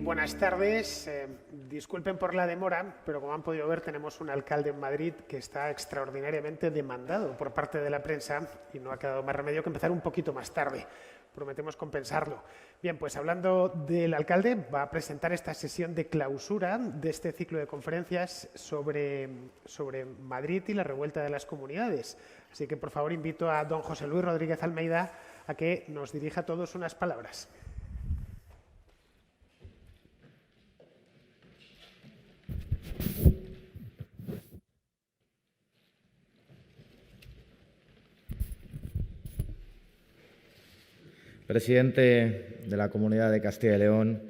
buenas tardes. Disculpen por la demora, pero como han podido ver tenemos un alcalde en Madrid que está extraordinariamente demandado por parte de la prensa y no ha quedado más remedio que empezar un poquito más tarde. Prometemos compensarlo. Bien, pues hablando del alcalde, va a presentar esta sesión de clausura de este ciclo de conferencias sobre Madrid y la revuelta de las comunidades. Así que, por favor, invito a don José Luis Rodríguez Almeida a que nos dirija a todos unas palabras. Presidente de la Comunidad de Castilla y León,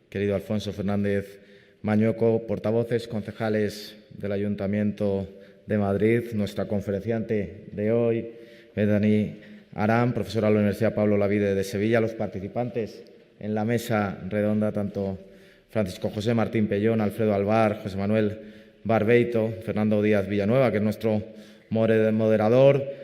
querido Alfonso Fernández Mañueco, portavoces, concejales del Ayuntamiento de Madrid, nuestra conferenciante de hoy, Dani Arán, profesora de la Universidad Pablo Olavide de Sevilla, los participantes en la mesa redonda, tanto Francisco José Martín Pellón, Alfredo Alvar, José Manuel Barbeito, Fernando Díaz Villanueva, que es nuestro moderador.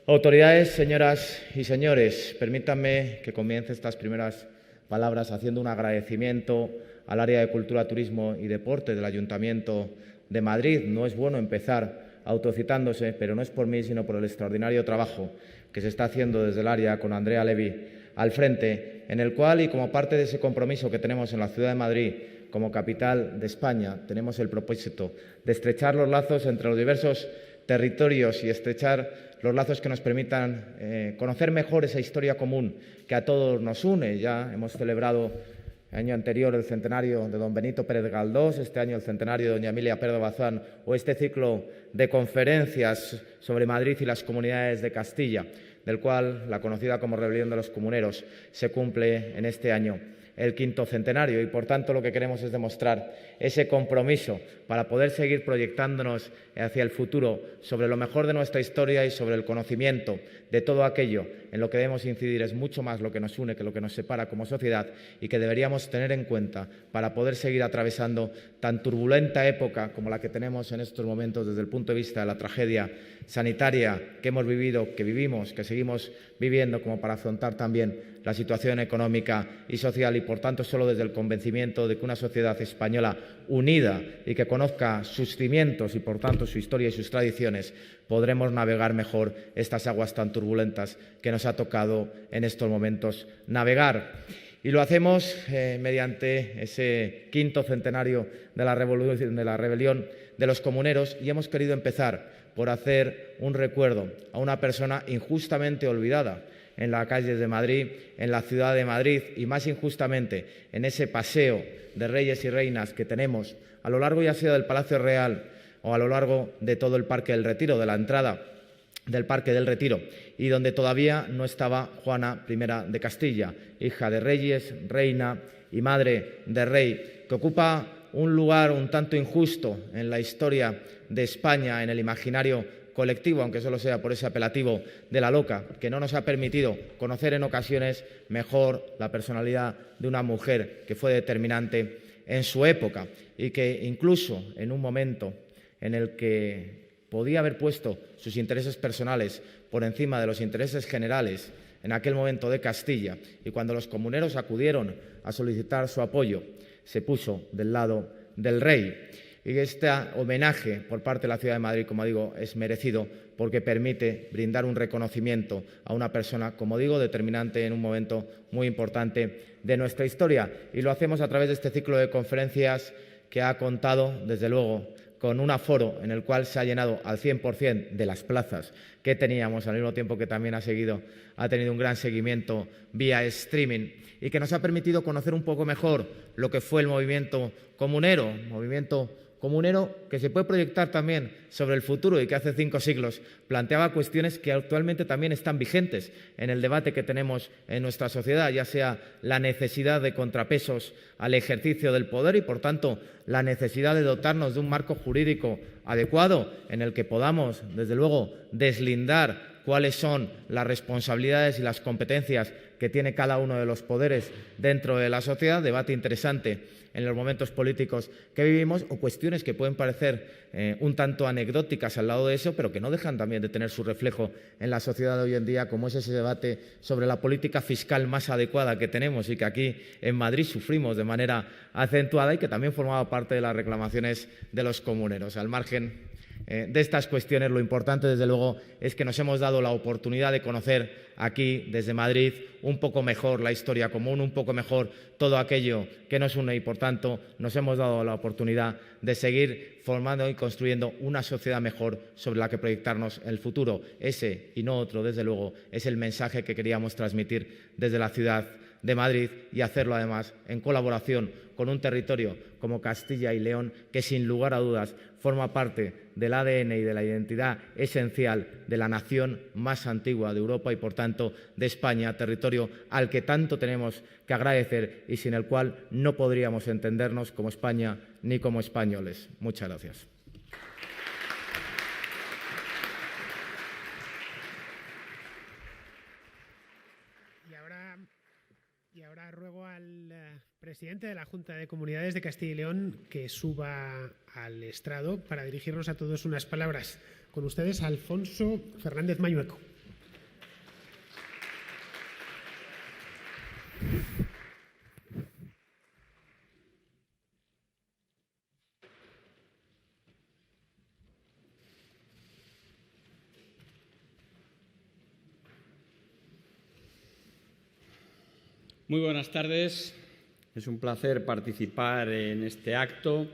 Autoridades, señoras y señores, permítanme que comience estas primeras palabras haciendo un agradecimiento al área de Cultura, Turismo y Deporte del Ayuntamiento de Madrid. No es bueno empezar autocitándose, pero no es por mí, sino por el extraordinario trabajo que se está haciendo desde el área con Andrea Levy al frente, en el cual, y como parte de ese compromiso que tenemos en la ciudad de Madrid como capital de España, tenemos el propósito de estrechar los lazos entre los diversos territorios y estrechar los lazos que nos permitan conocer mejor esa historia común que a todos nos une. Ya hemos celebrado el año anterior el centenario de don Benito Pérez Galdós, este año el centenario de doña Emilia Pardo Bazán o este ciclo de conferencias sobre Madrid y las comunidades de Castilla, del cual la conocida como Rebelión de los Comuneros se cumple en este año el 5º centenario y, por tanto, lo que queremos es demostrar ese compromiso para poder seguir proyectándonos hacia el futuro sobre lo mejor de nuestra historia y sobre el conocimiento de todo aquello en lo que debemos incidir. Es mucho más lo que nos une que lo que nos separa como sociedad y que deberíamos tener en cuenta para poder seguir atravesando tan turbulenta época como la que tenemos en estos momentos desde el punto de vista de la tragedia sanitaria que hemos vivido, que vivimos, que seguimos viviendo, como para afrontar también la situación económica y social y, por tanto, solo desde el convencimiento de que una sociedad española unida y que conozca sus cimientos y, por tanto, su historia y sus tradiciones, podremos navegar mejor estas aguas tan turbulentas que nos ha tocado en estos momentos navegar. Y lo hacemos mediante ese 5º centenario de la rebelión de los comuneros y hemos querido empezar por hacer un recuerdo a una persona injustamente olvidada en las calles de Madrid, en la ciudad de Madrid y, más injustamente, en ese paseo de reyes y reinas que tenemos a lo largo, ya sea del Palacio Real o a lo largo de todo el Parque del Retiro, de la entrada del Parque del Retiro, y donde todavía no estaba Juana I de Castilla, hija de reyes, reina y madre de rey, que ocupa un lugar un tanto injusto en la historia de España, en el imaginario colectivo, aunque solo sea por ese apelativo de la loca, que no nos ha permitido conocer en ocasiones mejor la personalidad de una mujer que fue determinante en su época y que incluso en un momento en el que podía haber puesto sus intereses personales por encima de los intereses generales en aquel momento de Castilla, y cuando los comuneros acudieron a solicitar su apoyo, se puso del lado del rey. Y este homenaje por parte de la ciudad de Madrid, como digo, es merecido porque permite brindar un reconocimiento a una persona, como digo, determinante en un momento muy importante de nuestra historia. Y lo hacemos a través de este ciclo de conferencias que ha contado, desde luego, con un aforo en el cual se ha llenado al 100% de las plazas que teníamos, al mismo tiempo que también ha tenido un gran seguimiento vía streaming y que nos ha permitido conocer un poco mejor lo que fue el movimiento comunero que se puede proyectar también sobre el futuro y que hace 5 siglos planteaba cuestiones que actualmente también están vigentes en el debate que tenemos en nuestra sociedad, ya sea la necesidad de contrapesos al ejercicio del poder y, por tanto, la necesidad de dotarnos de un marco jurídico adecuado en el que podamos, desde luego, deslindar cuáles son las responsabilidades y las competencias que tiene cada uno de los poderes dentro de la sociedad, debate interesante en los momentos políticos que vivimos, o cuestiones que pueden parecer un tanto anecdóticas al lado de eso, pero que no dejan también de tener su reflejo en la sociedad de hoy en día, como es ese debate sobre la política fiscal más adecuada que tenemos y que aquí en Madrid sufrimos de manera acentuada y que también formaba parte de las reclamaciones de los comuneros. Al margen de estas cuestiones, lo importante, desde luego, es que nos hemos dado la oportunidad de conocer aquí, desde Madrid, un poco mejor la historia común, un poco mejor todo aquello que nos une y, por tanto, nos hemos dado la oportunidad de seguir formando y construyendo una sociedad mejor sobre la que proyectarnos en el futuro. Ese, y no otro, desde luego, es el mensaje que queríamos transmitir desde la ciudad de Madrid, y hacerlo además en colaboración con un territorio como Castilla y León, que sin lugar a dudas forma parte del ADN y de la identidad esencial de la nación más antigua de Europa y, por tanto, de España, territorio al que tanto tenemos que agradecer y sin el cual no podríamos entendernos como España ni como españoles. Muchas gracias. Y ahora ruego al presidente de la Junta de Comunidades de Castilla y León que suba al estrado para dirigirnos a todos unas palabras. Con ustedes, Alfonso Fernández Mañueco. Muy buenas tardes. Es un placer participar en este acto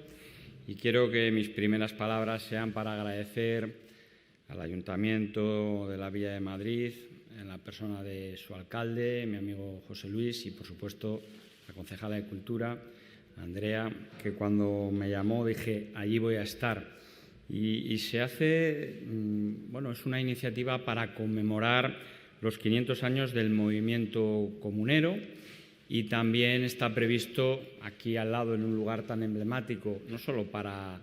y quiero que mis primeras palabras sean para agradecer al Ayuntamiento de la Villa de Madrid, en la persona de su alcalde, mi amigo José Luis, y, por supuesto, la concejala de Cultura, Andrea, que cuando me llamó dije, allí voy a estar. Y se hace, bueno, es una iniciativa para conmemorar los 500 años del movimiento comunero. Y también está previsto aquí al lado, en un lugar tan emblemático, no solo para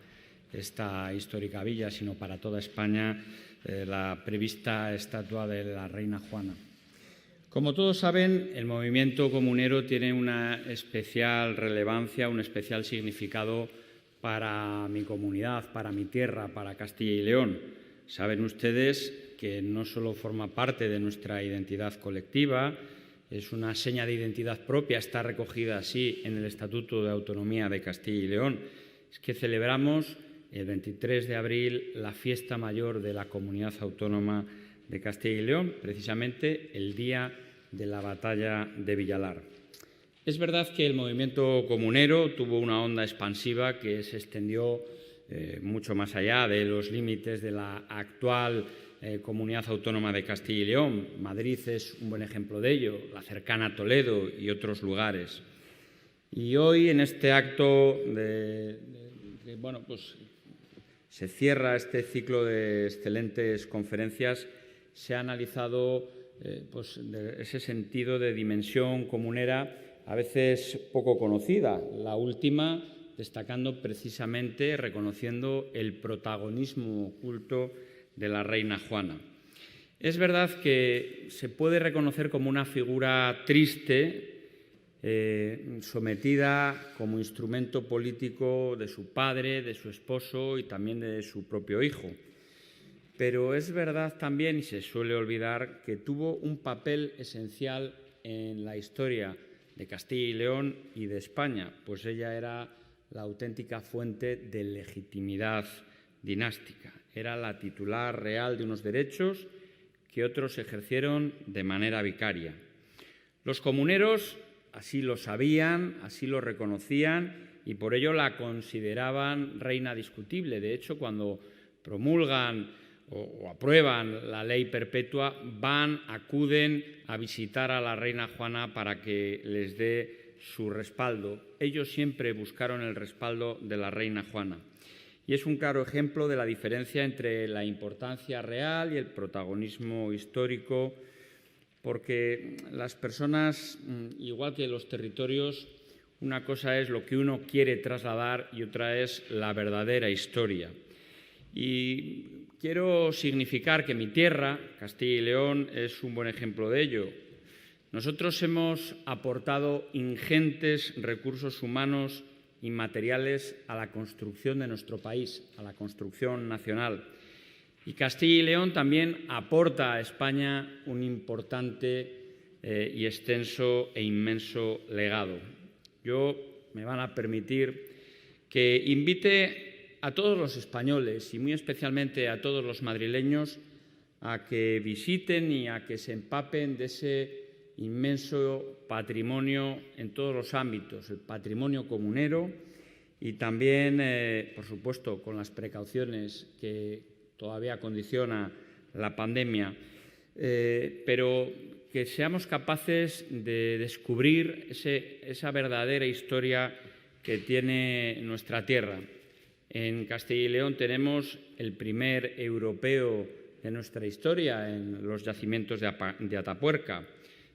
esta histórica villa, sino para toda España, la prevista estatua de la Reina Juana. Como todos saben, el movimiento comunero tiene una especial relevancia, un especial significado para mi comunidad, para mi tierra, para Castilla y León. Saben ustedes que no solo forma parte de nuestra identidad colectiva, es una seña de identidad propia, está recogida así en el Estatuto de Autonomía de Castilla y León. Es que celebramos el 23 de abril la fiesta mayor de la Comunidad Autónoma de Castilla y León, precisamente el día de la batalla de Villalar. Es verdad que el movimiento comunero tuvo una onda expansiva que se extendió mucho más allá de los límites de la actual Comunidad Autónoma de Castilla y León. Madrid es un buen ejemplo de ello, la cercana Toledo y otros lugares. Y hoy, en este acto bueno, pues se cierra este ciclo de excelentes conferencias, se ha analizado pues, ese sentido de dimensión comunera a veces poco conocida, la última destacando precisamente, reconociendo el protagonismo oculto de la Reina Juana. Es verdad que se puede reconocer como una figura triste, sometida como instrumento político de su padre, de su esposo y también de su propio hijo. Pero es verdad también, y se suele olvidar, que tuvo un papel esencial en la historia de Castilla y León y de España, pues ella era la auténtica fuente de legitimidad dinástica. Era la titular real de unos derechos que otros ejercieron de manera vicaria. Los comuneros así lo sabían, así lo reconocían y por ello la consideraban reina discutible. De hecho, cuando promulgan o aprueban la ley perpetua, acuden a visitar a la Reina Juana para que les dé su respaldo. Ellos siempre buscaron el respaldo de la Reina Juana. Y es un claro ejemplo de la diferencia entre la importancia real y el protagonismo histórico, porque las personas, igual que los territorios, una cosa es lo que uno quiere trasladar y otra es la verdadera historia. Y quiero significar que mi tierra, Castilla y León, es un buen ejemplo de ello. Nosotros hemos aportado ingentes recursos humanos y materiales a la construcción de nuestro país, a la construcción nacional. Y Castilla y León también aporta a España un importante y extenso e inmenso legado. Me van a permitir que invite a todos los españoles y muy especialmente a todos los madrileños a que visiten y a que se empapen de ese inmenso patrimonio en todos los ámbitos, el patrimonio comunero y también, por supuesto, con las precauciones que todavía condiciona la pandemia, pero que seamos capaces de descubrir esa verdadera historia que tiene nuestra tierra. En Castilla y León tenemos el primer europeo de nuestra historia en los yacimientos de Atapuerca.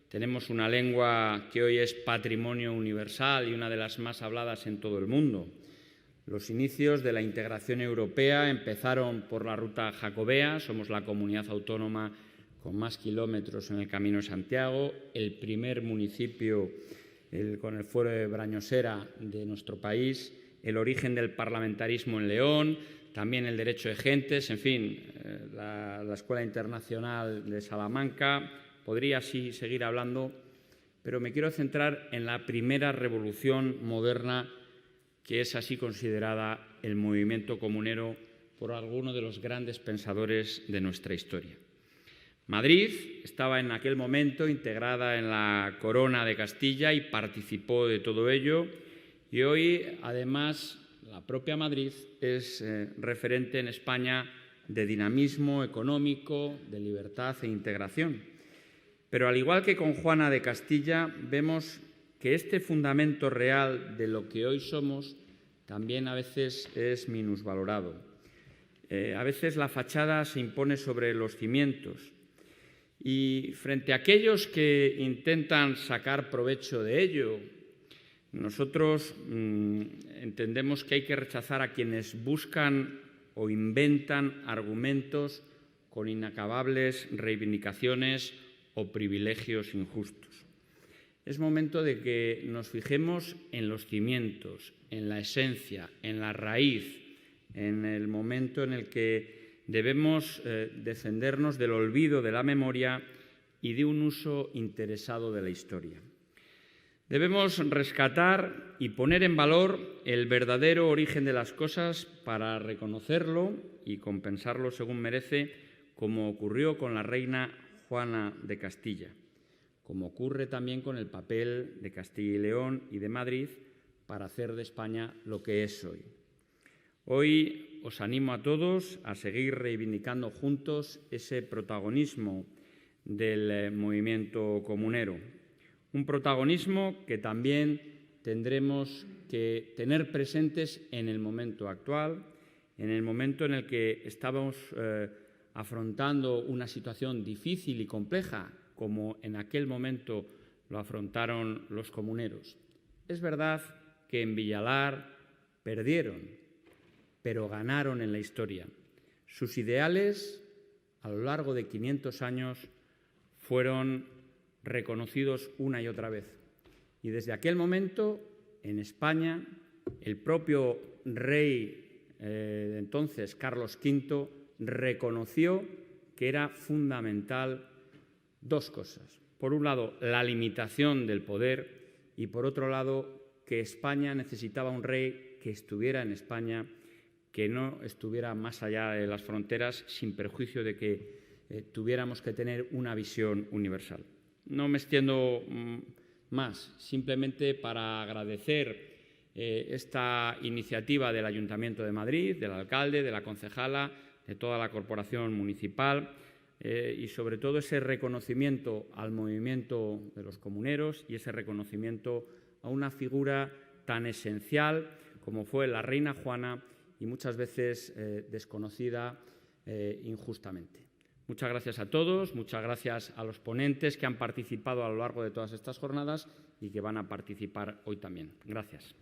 Tenemos una lengua que hoy es patrimonio universal y una de las más habladas en todo el mundo. Los inicios de la integración europea empezaron por la ruta jacobea. Somos la comunidad autónoma con más kilómetros en el Camino de Santiago, el primer municipio con el fuero de Brañosera de nuestro país, el origen del parlamentarismo en León, también el derecho de gentes, en fin, la Escuela Internacional de Salamanca. Podría así seguir hablando, pero me quiero centrar en la primera revolución moderna, que es así considerada el movimiento comunero por algunos de los grandes pensadores de nuestra historia. Madrid estaba en aquel momento integrada en la Corona de Castilla y participó de todo ello. Y hoy, además, la propia Madrid es referente en España de dinamismo económico, de libertad e integración. Pero al igual que con Juana de Castilla, vemos que este fundamento real de lo que hoy somos también a veces es minusvalorado. A veces la fachada se impone sobre los cimientos. Y frente a aquellos que intentan sacar provecho de ello, nosotros entendemos que hay que rechazar a quienes buscan o inventan argumentos con inacabables reivindicaciones o privilegios injustos. Es momento de que nos fijemos en los cimientos, en la esencia, en la raíz, en el momento en el que debemos defendernos del olvido de la memoria y de un uso interesado de la historia. Debemos rescatar y poner en valor el verdadero origen de las cosas para reconocerlo y compensarlo según merece, como ocurrió con la reina Juana de Castilla, como ocurre también con el papel de Castilla y León y de Madrid para hacer de España lo que es hoy. Hoy os animo a todos a seguir reivindicando juntos ese protagonismo del movimiento comunero. Un protagonismo que también tendremos que tener presentes en el momento actual, en el momento en el que estamos afrontando una situación difícil y compleja, como en aquel momento lo afrontaron los comuneros. Es verdad que en Villalar perdieron, pero ganaron en la historia. Sus ideales, a lo largo de 500 años, fueron reconocidos una y otra vez. Y desde aquel momento, en España, el propio rey de entonces, Carlos V, reconoció que era fundamental dos cosas. Por un lado, la limitación del poder y, por otro lado, que España necesitaba un rey que estuviera en España, que no estuviera más allá de las fronteras, sin perjuicio de que tuviéramos que tener una visión universal. No me extiendo más, simplemente para agradecer esta iniciativa del Ayuntamiento de Madrid, del alcalde, de la concejala, de toda la corporación municipal y sobre todo ese reconocimiento al movimiento de los comuneros y ese reconocimiento a una figura tan esencial como fue la reina Juana y muchas veces desconocida injustamente. Muchas gracias a todos, muchas gracias a los ponentes que han participado a lo largo de todas estas jornadas y que van a participar hoy también. Gracias.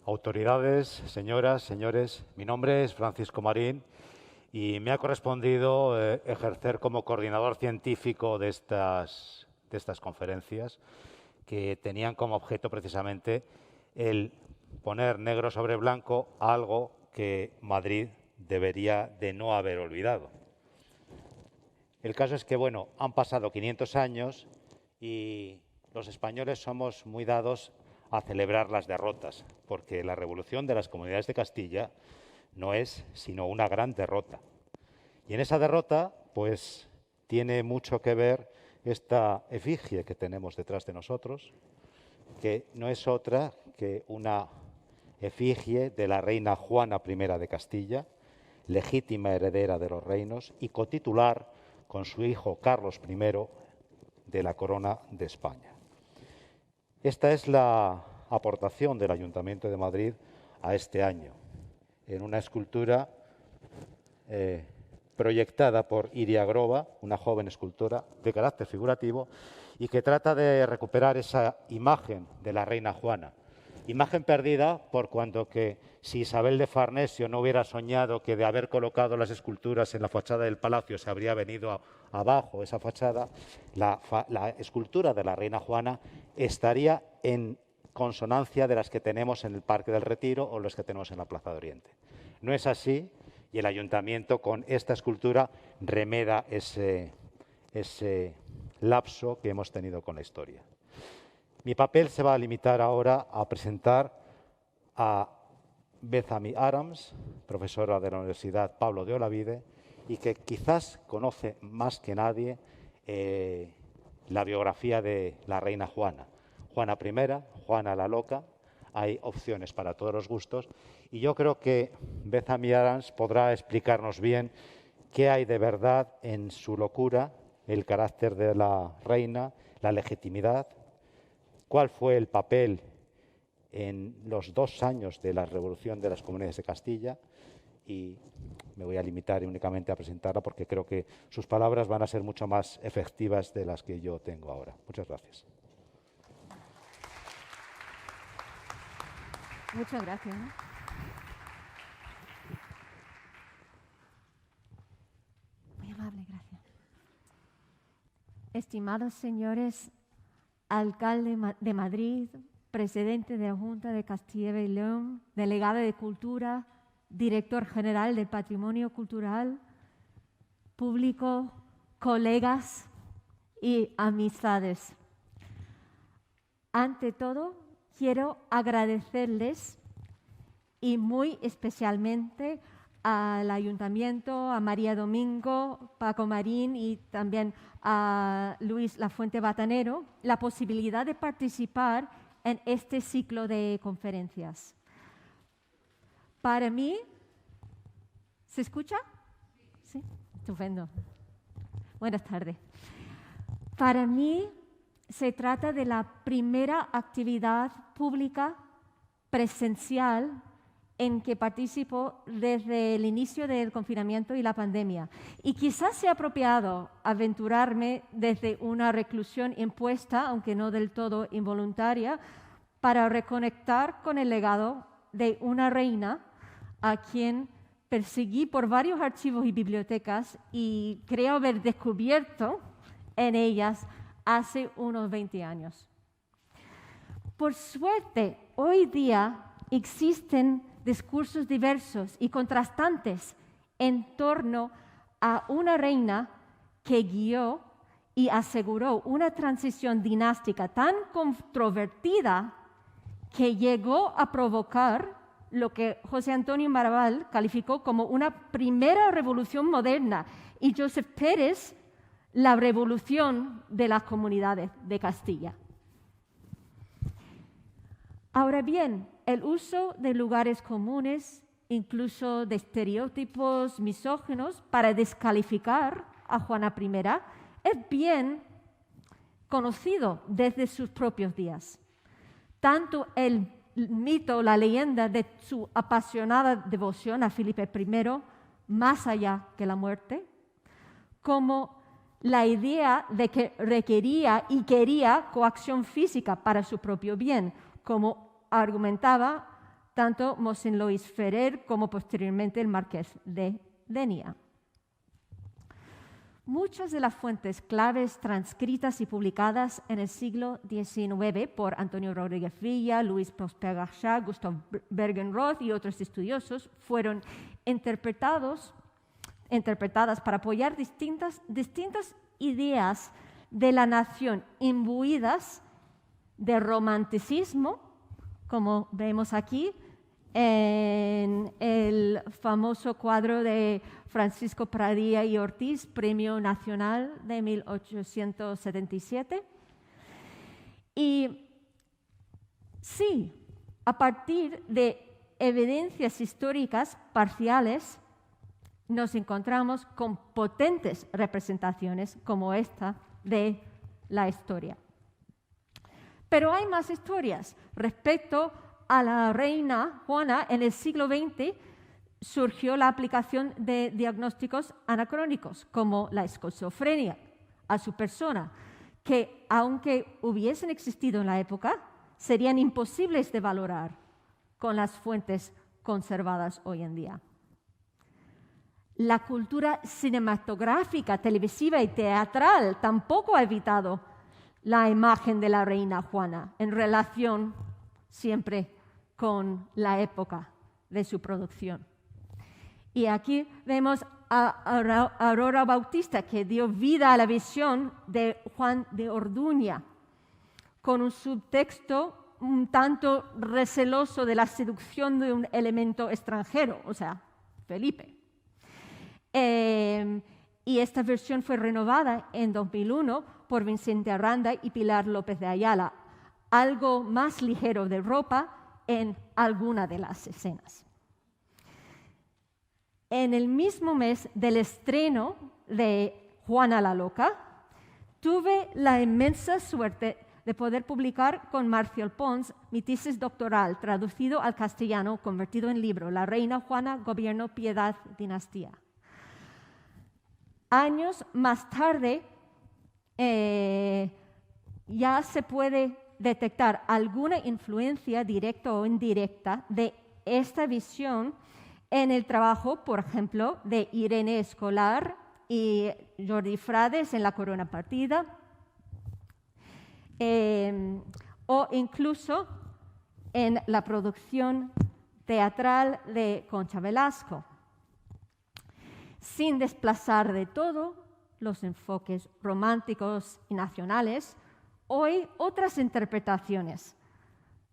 autoridades, señoras, señores, mi nombre es Francisco Marín y me ha correspondido ejercer como coordinador científico de estas conferencias que tenían como objeto precisamente el poner negro sobre blanco algo que Madrid debería de no haber olvidado. El caso es que, bueno, han pasado 500 años y los españoles somos muy dados a celebrar las derrotas, porque la revolución de las comunidades de Castilla no es sino una gran derrota. Y en esa derrota, pues, tiene mucho que ver esta efigie que tenemos detrás de nosotros, que no es otra que una efigie de la reina Juana I de Castilla, legítima heredera de los reinos y cotitular con su hijo Carlos I de la corona de España. Esta es la aportación del Ayuntamiento de Madrid a este año, en una escultura proyectada por Iria Groba, una joven escultora de carácter figurativo, y que trata de recuperar esa imagen de la reina Juana. Imagen perdida por cuanto que si Isabel de Farnesio no hubiera soñado que de haber colocado las esculturas en la fachada del palacio se habría venido abajo esa fachada, la escultura de la reina Juana estaría en consonancia de las que tenemos en el Parque del Retiro o las que tenemos en la Plaza de Oriente. No es así y el Ayuntamiento con esta escultura remeda ese lapso que hemos tenido con la historia. Mi papel se va a limitar ahora a presentar a Bethany Adams, profesora de la Universidad Pablo de Olavide, y que quizás conoce más que nadie la biografía de la reina Juana. Juana I, Juana la Loca, hay opciones para todos los gustos, y yo creo que Bethany Adams podrá explicarnos bien qué hay de verdad en su locura, el carácter de la reina, la legitimidad, cuál fue el papel en los 2 años de la revolución de las comunidades de Castilla, y me voy a limitar únicamente a presentarla porque creo que sus palabras van a ser mucho más efectivas de las que yo tengo ahora. Muchas gracias. Muchas gracias. Muy amable, gracias. Estimados señores, alcalde de Madrid, presidente de la Junta de Castilla y León, delegado de Cultura, director general del Patrimonio Cultural, público, colegas y amistades. Ante todo, quiero agradecerles y muy especialmente al Ayuntamiento, a María Domingo, Paco Marín y también a Luis Lafuente Batanero la posibilidad de participar en este ciclo de conferencias. Para mí, ¿se escucha? Sí, estupendo. Buenas tardes. Para mí se trata de la primera actividad pública presencial en que participo desde el inicio del confinamiento y la pandemia. Y quizás sea apropiado aventurarme desde una reclusión impuesta, aunque no del todo involuntaria, para reconectar con el legado de una reina a quien perseguí por varios archivos y bibliotecas y creo haber descubierto en ellas hace unos 20 años. Por suerte, hoy día existen discursos diversos y contrastantes en torno a una reina que guió y aseguró una transición dinástica tan controvertida que llegó a provocar lo que José Antonio Mirabal calificó como una primera revolución moderna y Joseph Pérez la revolución de las comunidades de Castilla. Ahora bien, el uso de lugares comunes, incluso de estereotipos misóginos para descalificar a Juana I, es bien conocido desde sus propios días. Tanto el mito, la leyenda de su apasionada devoción a Felipe I, más allá que la muerte, como la idea de que requería y quería coacción física para su propio bien, como argumentaba tanto Mosén Lois Ferrer como posteriormente el marqués de Denia. Muchas de las fuentes claves transcritas y publicadas en el siglo XIX por Antonio Rodríguez Villa, Luis Prosper Gachat, Gustav Bergenroth y otros estudiosos fueron interpretadas para apoyar distintas ideas de la nación imbuidas de romanticismo, como vemos aquí en el famoso cuadro de Francisco Pradilla y Ortiz, Premio Nacional de 1877. Y sí, a partir de evidencias históricas parciales, nos encontramos con potentes representaciones como esta de la historia. Pero hay más historias. Respecto a la reina Juana, en el siglo XX surgió la aplicación de diagnósticos anacrónicos, como la esquizofrenia, a su persona, que aunque hubiesen existido en la época, serían imposibles de valorar con las fuentes conservadas hoy en día. La cultura cinematográfica, televisiva y teatral tampoco ha evitado la imagen de la reina Juana en relación siempre con la época de su producción. Y aquí vemos a Aurora Bautista, que dio vida a la visión de Juan de Orduña, con un subtexto un tanto receloso de la seducción de un elemento extranjero, o sea, Felipe. Y esta versión fue renovada en 2001 por Vicente Arranda y Pilar López de Ayala, algo más ligero de ropa en alguna de las escenas. En el mismo mes del estreno de Juana la Loca, tuve la inmensa suerte de poder publicar con Marcial Pons mi tesis doctoral, traducido al castellano, convertido en libro, La Reina Juana, Gobierno, Piedad, Dinastía. Años más tarde, ya se puede detectar alguna influencia directa o indirecta de esta visión en el trabajo, por ejemplo, de Irene Escolar y Jordi Frades en La Corona Partida, o incluso en la producción teatral de Concha Velasco, sin desplazar de todo los enfoques románticos y nacionales. Hoy otras interpretaciones,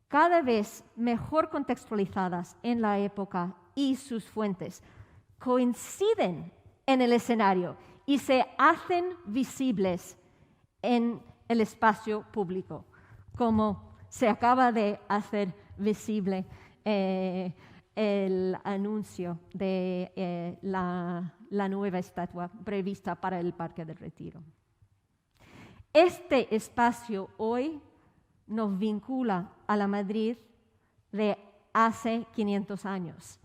cada vez mejor contextualizadas en la época y sus fuentes, coinciden en el escenario y se hacen visibles en el espacio público, como se acaba de hacer visible el anuncio de la nueva estatua prevista para el Parque del Retiro. Este espacio hoy nos vincula a la Madrid de hace 500 años,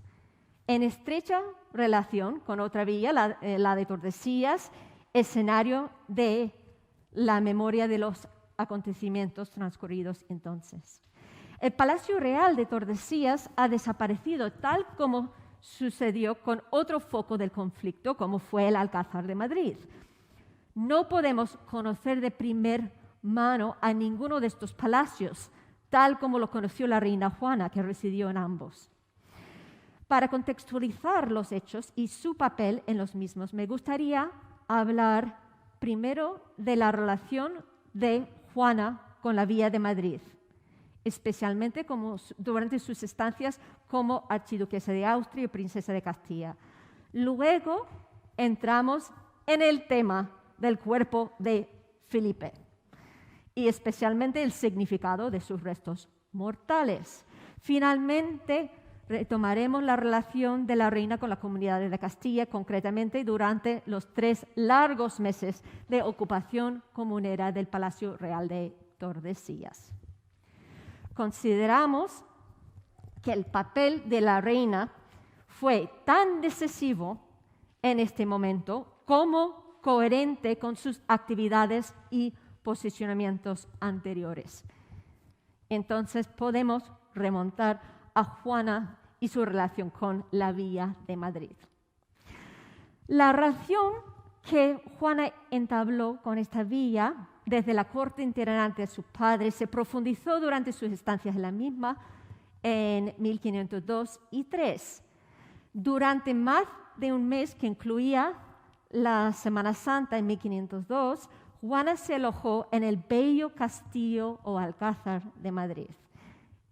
en estrecha relación con otra villa, la de Tordesillas, escenario de la memoria de los acontecimientos transcurridos entonces. El Palacio Real de Tordesillas ha desaparecido, tal como sucedió con otro foco del conflicto, como fue el Alcázar de Madrid. No podemos conocer de primer mano a ninguno de estos palacios, tal como lo conoció la reina Juana, que residió en ambos. Para contextualizar los hechos y su papel en los mismos, me gustaría hablar primero de la relación de Juana con la Villa de Madrid, especialmente durante sus estancias como archiduquesa de Austria y princesa de Castilla. Luego entramos en el tema del cuerpo de Felipe y especialmente el significado de sus restos mortales. Finalmente, retomaremos la relación de la reina con la comunidad de Castilla, concretamente durante los 3 largos meses de ocupación comunera del Palacio Real de Tordesillas. Consideramos que el papel de la reina fue tan decisivo en este momento como coherente con sus actividades y posicionamientos anteriores. Entonces podemos remontar a Juana y su relación con la Villa de Madrid. La relación que Juana entabló con esta villa desde la corte itinerante de su padre se profundizó durante sus estancias en la misma en 1502 y 3. Durante más de un mes, que incluía la Semana Santa en 1502, Juana se alojó en el bello castillo o alcázar de Madrid.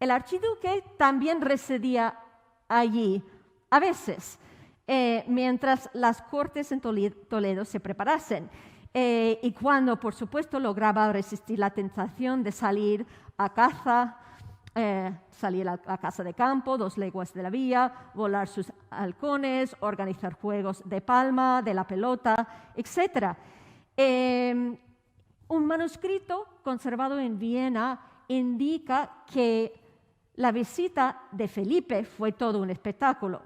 El archiduque también residía allí, a veces, mientras las cortes en Toledo se preparasen, y cuando, por supuesto, lograba resistir la tentación de salir a caza, salir a caza de campo, 2 leguas de la villa, volar sus halcones, organizar juegos de palma, de la pelota, etc. Un manuscrito conservado en Viena indica que la visita de Felipe fue todo un espectáculo.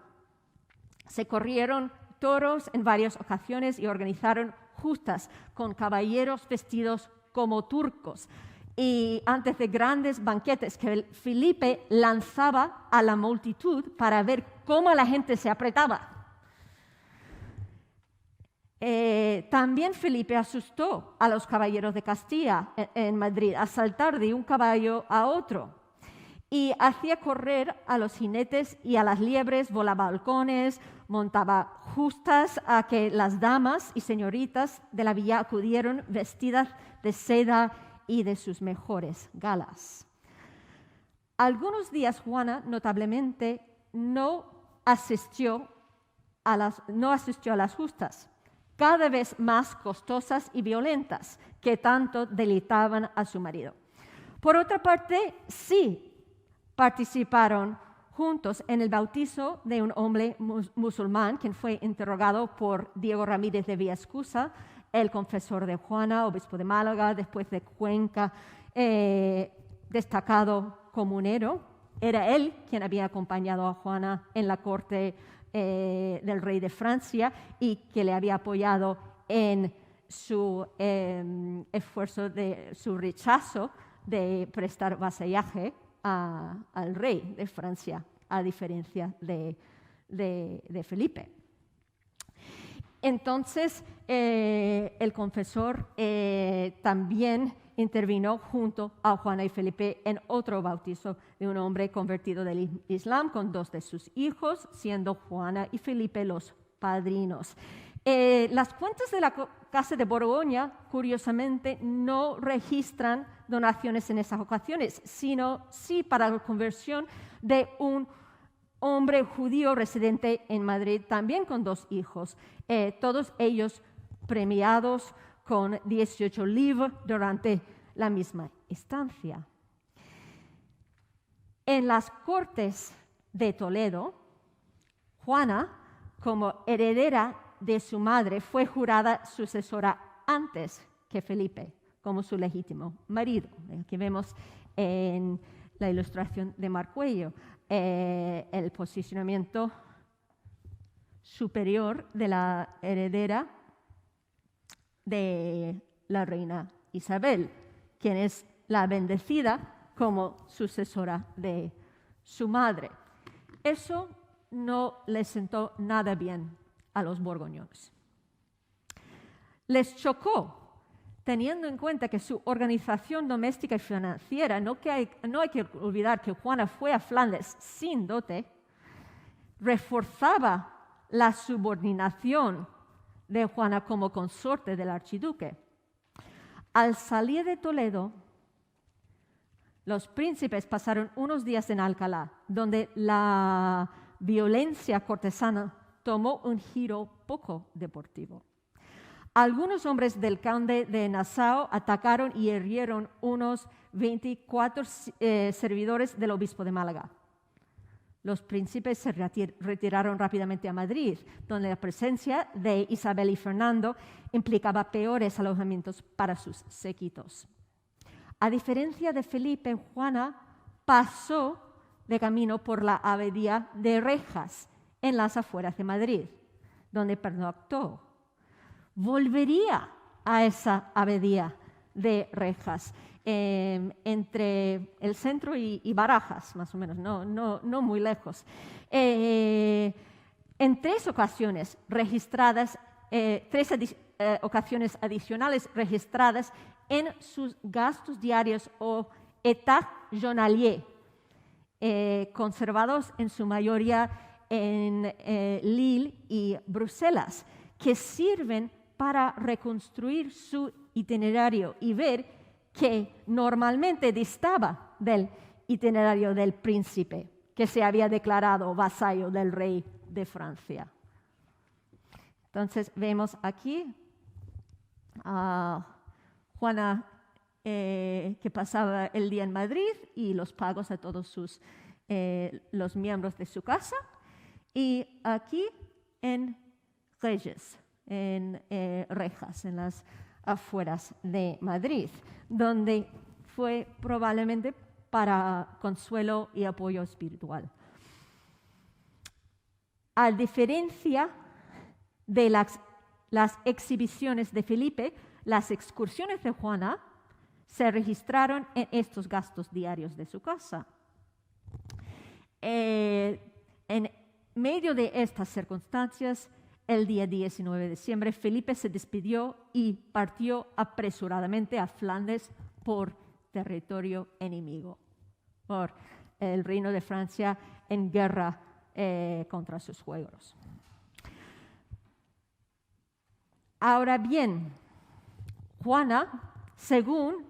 Se corrieron toros en varias ocasiones y organizaron justas con caballeros vestidos como turcos. Y antes de grandes banquetes que Felipe lanzaba a la multitud para ver cómo la gente se apretaba. También Felipe asustó a los caballeros de Castilla en Madrid a saltar de un caballo a otro. Y hacía correr a los jinetes y a las liebres, volaba halcones, montaba justas a que las damas y señoritas de la villa acudieron vestidas de seda y de sus mejores galas. Algunos días Juana, notablemente, no asistió a las justas, cada vez más costosas y violentas, que tanto deleitaban a su marido. Por otra parte, sí participaron juntos en el bautizo de un hombre musulmán, quien fue interrogado por Diego Ramírez de Villaescusa, el confesor de Juana, obispo de Málaga, después de Cuenca, destacado comunero. Era él quien había acompañado a Juana en la corte del rey de Francia y que le había apoyado en su esfuerzo, de su rechazo de prestar vasallaje al rey de Francia, a diferencia de Felipe. Entonces, el confesor también intervino junto a Juana y Felipe en otro bautizo de un hombre convertido del Islam con 2 de sus hijos, siendo Juana y Felipe los padrinos. Las cuentas de la Casa de Borgoña, curiosamente, no registran donaciones en esas ocasiones, sino sí para la conversión de un hombre judío residente en Madrid, también con 2 hijos, todos ellos premiados con 18 livres durante la misma estancia. En las Cortes de Toledo, Juana, como heredera de su madre, fue jurada sucesora antes que Felipe, como su legítimo marido. Aquí vemos en la ilustración de Marcuello el posicionamiento superior de la heredera de la reina Isabel, quien es la bendecida como sucesora de su madre. Eso no les sentó nada bien a los borgoñones. Les chocó, teniendo en cuenta que su organización doméstica y financiera, no hay que olvidar que Juana fue a Flandes sin dote, reforzaba la subordinación de Juana como consorte del archiduque. Al salir de Toledo, los príncipes pasaron unos días en Alcalá, donde la violencia cortesana tomó un giro poco deportivo. Algunos hombres del conde de Nassau atacaron y hirieron unos 24 servidores del obispo de Málaga. Los príncipes se retiraron rápidamente a Madrid, donde la presencia de Isabel y Fernando implicaba peores alojamientos para sus séquitos. A diferencia de Felipe, Juana pasó de camino por la abadía de Rejas, en las afueras de Madrid, donde pernoctó. Volvería a esa abadía de Rejas, entre el centro y Barajas, más o menos, no muy lejos. En 3 ocasiones registradas, 3 ocasiones adicionales registradas en sus gastos diarios o état journalier, conservados en su mayoría en Lille y Bruselas, que sirven para reconstruir su itinerario y ver que normalmente distaba del itinerario del príncipe, que se había declarado vasallo del rey de Francia. Entonces vemos aquí a Juana que pasaba el día en Madrid y los pagos a todos los miembros de su casa. Y aquí en Reyes, en Rejas, en las afueras de Madrid, donde fue probablemente para consuelo y apoyo espiritual. A diferencia de las exhibiciones de Felipe, las excursiones de Juana se registraron en estos gastos diarios de su casa. En medio de estas circunstancias, el día 19 de diciembre, Felipe se despidió y partió apresuradamente a Flandes por territorio enemigo, por el reino de Francia en guerra contra sus suegros. Ahora bien, Juana, según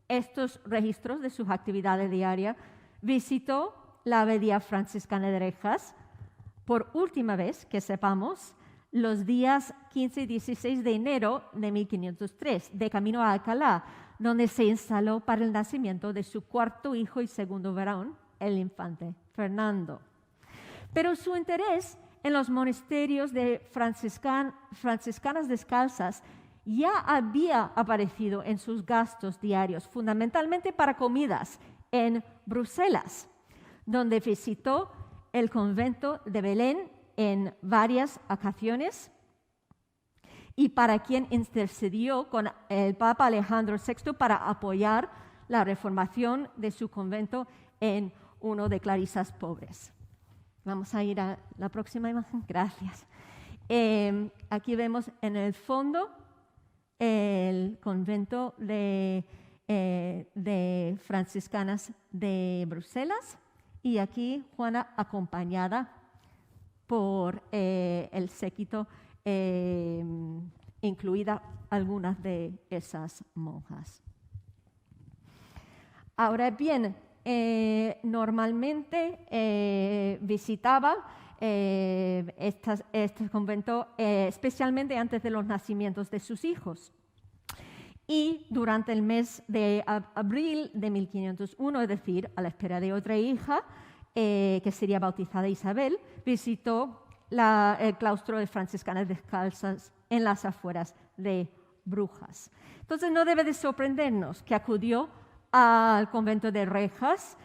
estos registros de sus actividades diarias, visitó la abadía franciscana de Rejas por última vez, que sepamos, los días 15 y 16 de enero de 1503, de camino a Alcalá, donde se instaló para el nacimiento de su 4º hijo y 2º varón, el infante Fernando. Pero su interés en los monasterios de franciscanas descalzas ya había aparecido en sus gastos diarios, fundamentalmente para comidas en Bruselas, donde visitó el convento de Belén en varias ocasiones y para quien intercedió con el Papa Alejandro VI para apoyar la reformación de su convento en uno de Clarisas pobres. Vamos a ir a la próxima imagen. Gracias. Aquí vemos en el fondo el convento de franciscanas de Bruselas y aquí Juana acompañada por el séquito, incluida algunas de esas monjas. Ahora bien, normalmente visitaba este convento especialmente antes de los nacimientos de sus hijos. Y durante el mes de abril de 1501, es decir, a la espera de otra hija, que sería bautizada Isabel, visitó el claustro de franciscanas descalzas en las afueras de Brujas. Entonces no debe de sorprendernos que acudió al convento de Rejas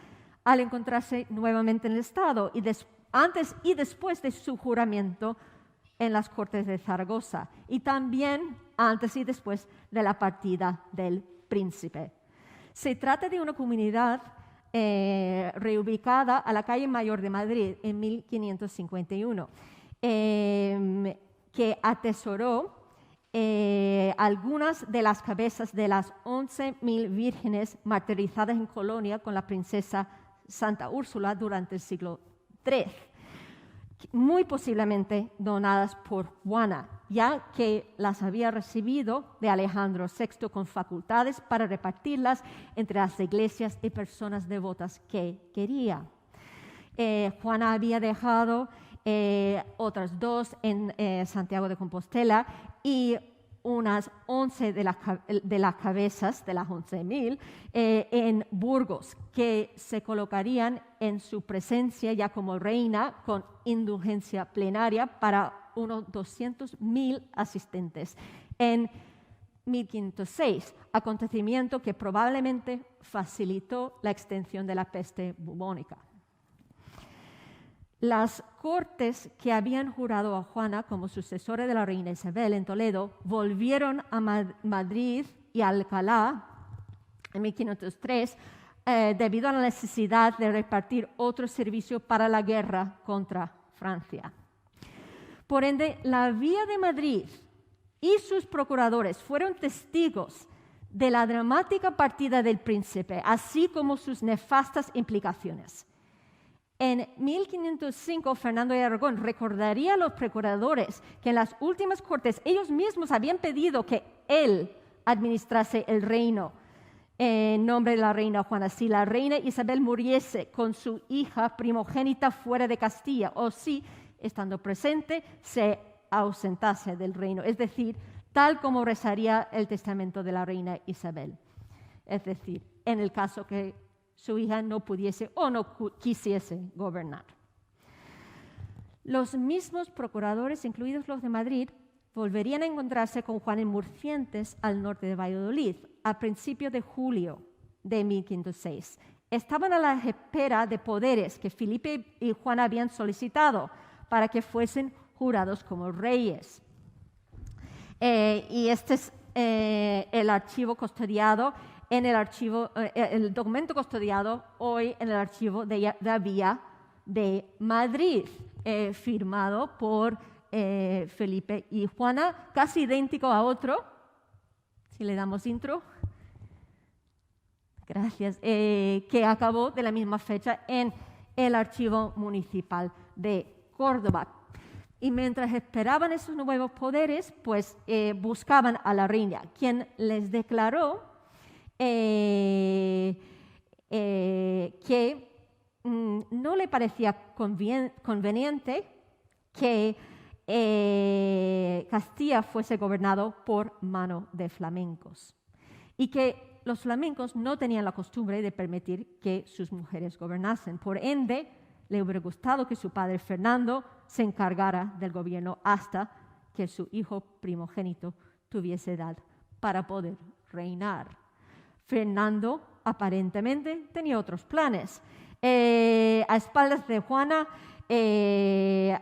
al encontrarse nuevamente en el estado y antes y después de su juramento en las Cortes de Zaragoza y también antes y después de la partida del príncipe. Se trata de una comunidad reubicada a la calle Mayor de Madrid en 1551, que atesoró algunas de las cabezas de las 11.000 vírgenes martirizadas en Colonia con la princesa Santa Úrsula durante el siglo III, muy posiblemente donadas por Juana, ya que las había recibido de Alejandro VI con facultades para repartirlas entre las iglesias y personas devotas que quería. Juana había dejado otras 2 en Santiago de Compostela y unas 11 de las cabezas, de las 11.000, en Burgos, que se colocarían en su presencia ya como reina con indulgencia plenaria para unos 200.000 asistentes en 1506, acontecimiento que probablemente facilitó la extensión de la peste bubónica. Las cortes que habían jurado a Juana como sucesora de la reina Isabel en Toledo volvieron a Madrid y Alcalá en 1503, debido a la necesidad de repartir otro servicio para la guerra contra Francia. Por ende, la Vía de Madrid y sus procuradores fueron testigos de la dramática partida del príncipe, así como sus nefastas implicaciones. En 1505, Fernando de Aragón recordaría a los procuradores que en las últimas cortes ellos mismos habían pedido que él administrase el reino en nombre de la reina Juana. Si la reina Isabel muriese con su hija primogénita fuera de Castilla, o si, estando presente, se ausentase del reino. Es decir, tal como rezaría el testamento de la reina Isabel. Es decir, en el caso que su hija no pudiese o no quisiese gobernar. Los mismos procuradores, incluidos los de Madrid, volverían a encontrarse con Juan en Murcientes, al norte de Valladolid, a principios de julio de 1506. Estaban a la espera de poderes que Felipe y Juana habían solicitado para que fuesen jurados como reyes. Y este es el archivo custodiado en el documento custodiado hoy en el archivo de la Vía de Madrid, firmado por Felipe y Juana, casi idéntico a otro. Si le damos intro. Gracias. Que acabó de la misma fecha en el archivo municipal de Córdoba. Y mientras esperaban esos nuevos poderes, pues buscaban a la reina, quien les declaró que no le parecía conveniente que Castilla fuese gobernado por mano de flamencos y que los flamencos no tenían la costumbre de permitir que sus mujeres gobernasen. Por ende, le hubiera gustado que su padre Fernando se encargara del gobierno hasta que su hijo primogénito tuviese edad para poder reinar. Fernando aparentemente tenía otros planes. A espaldas de Juana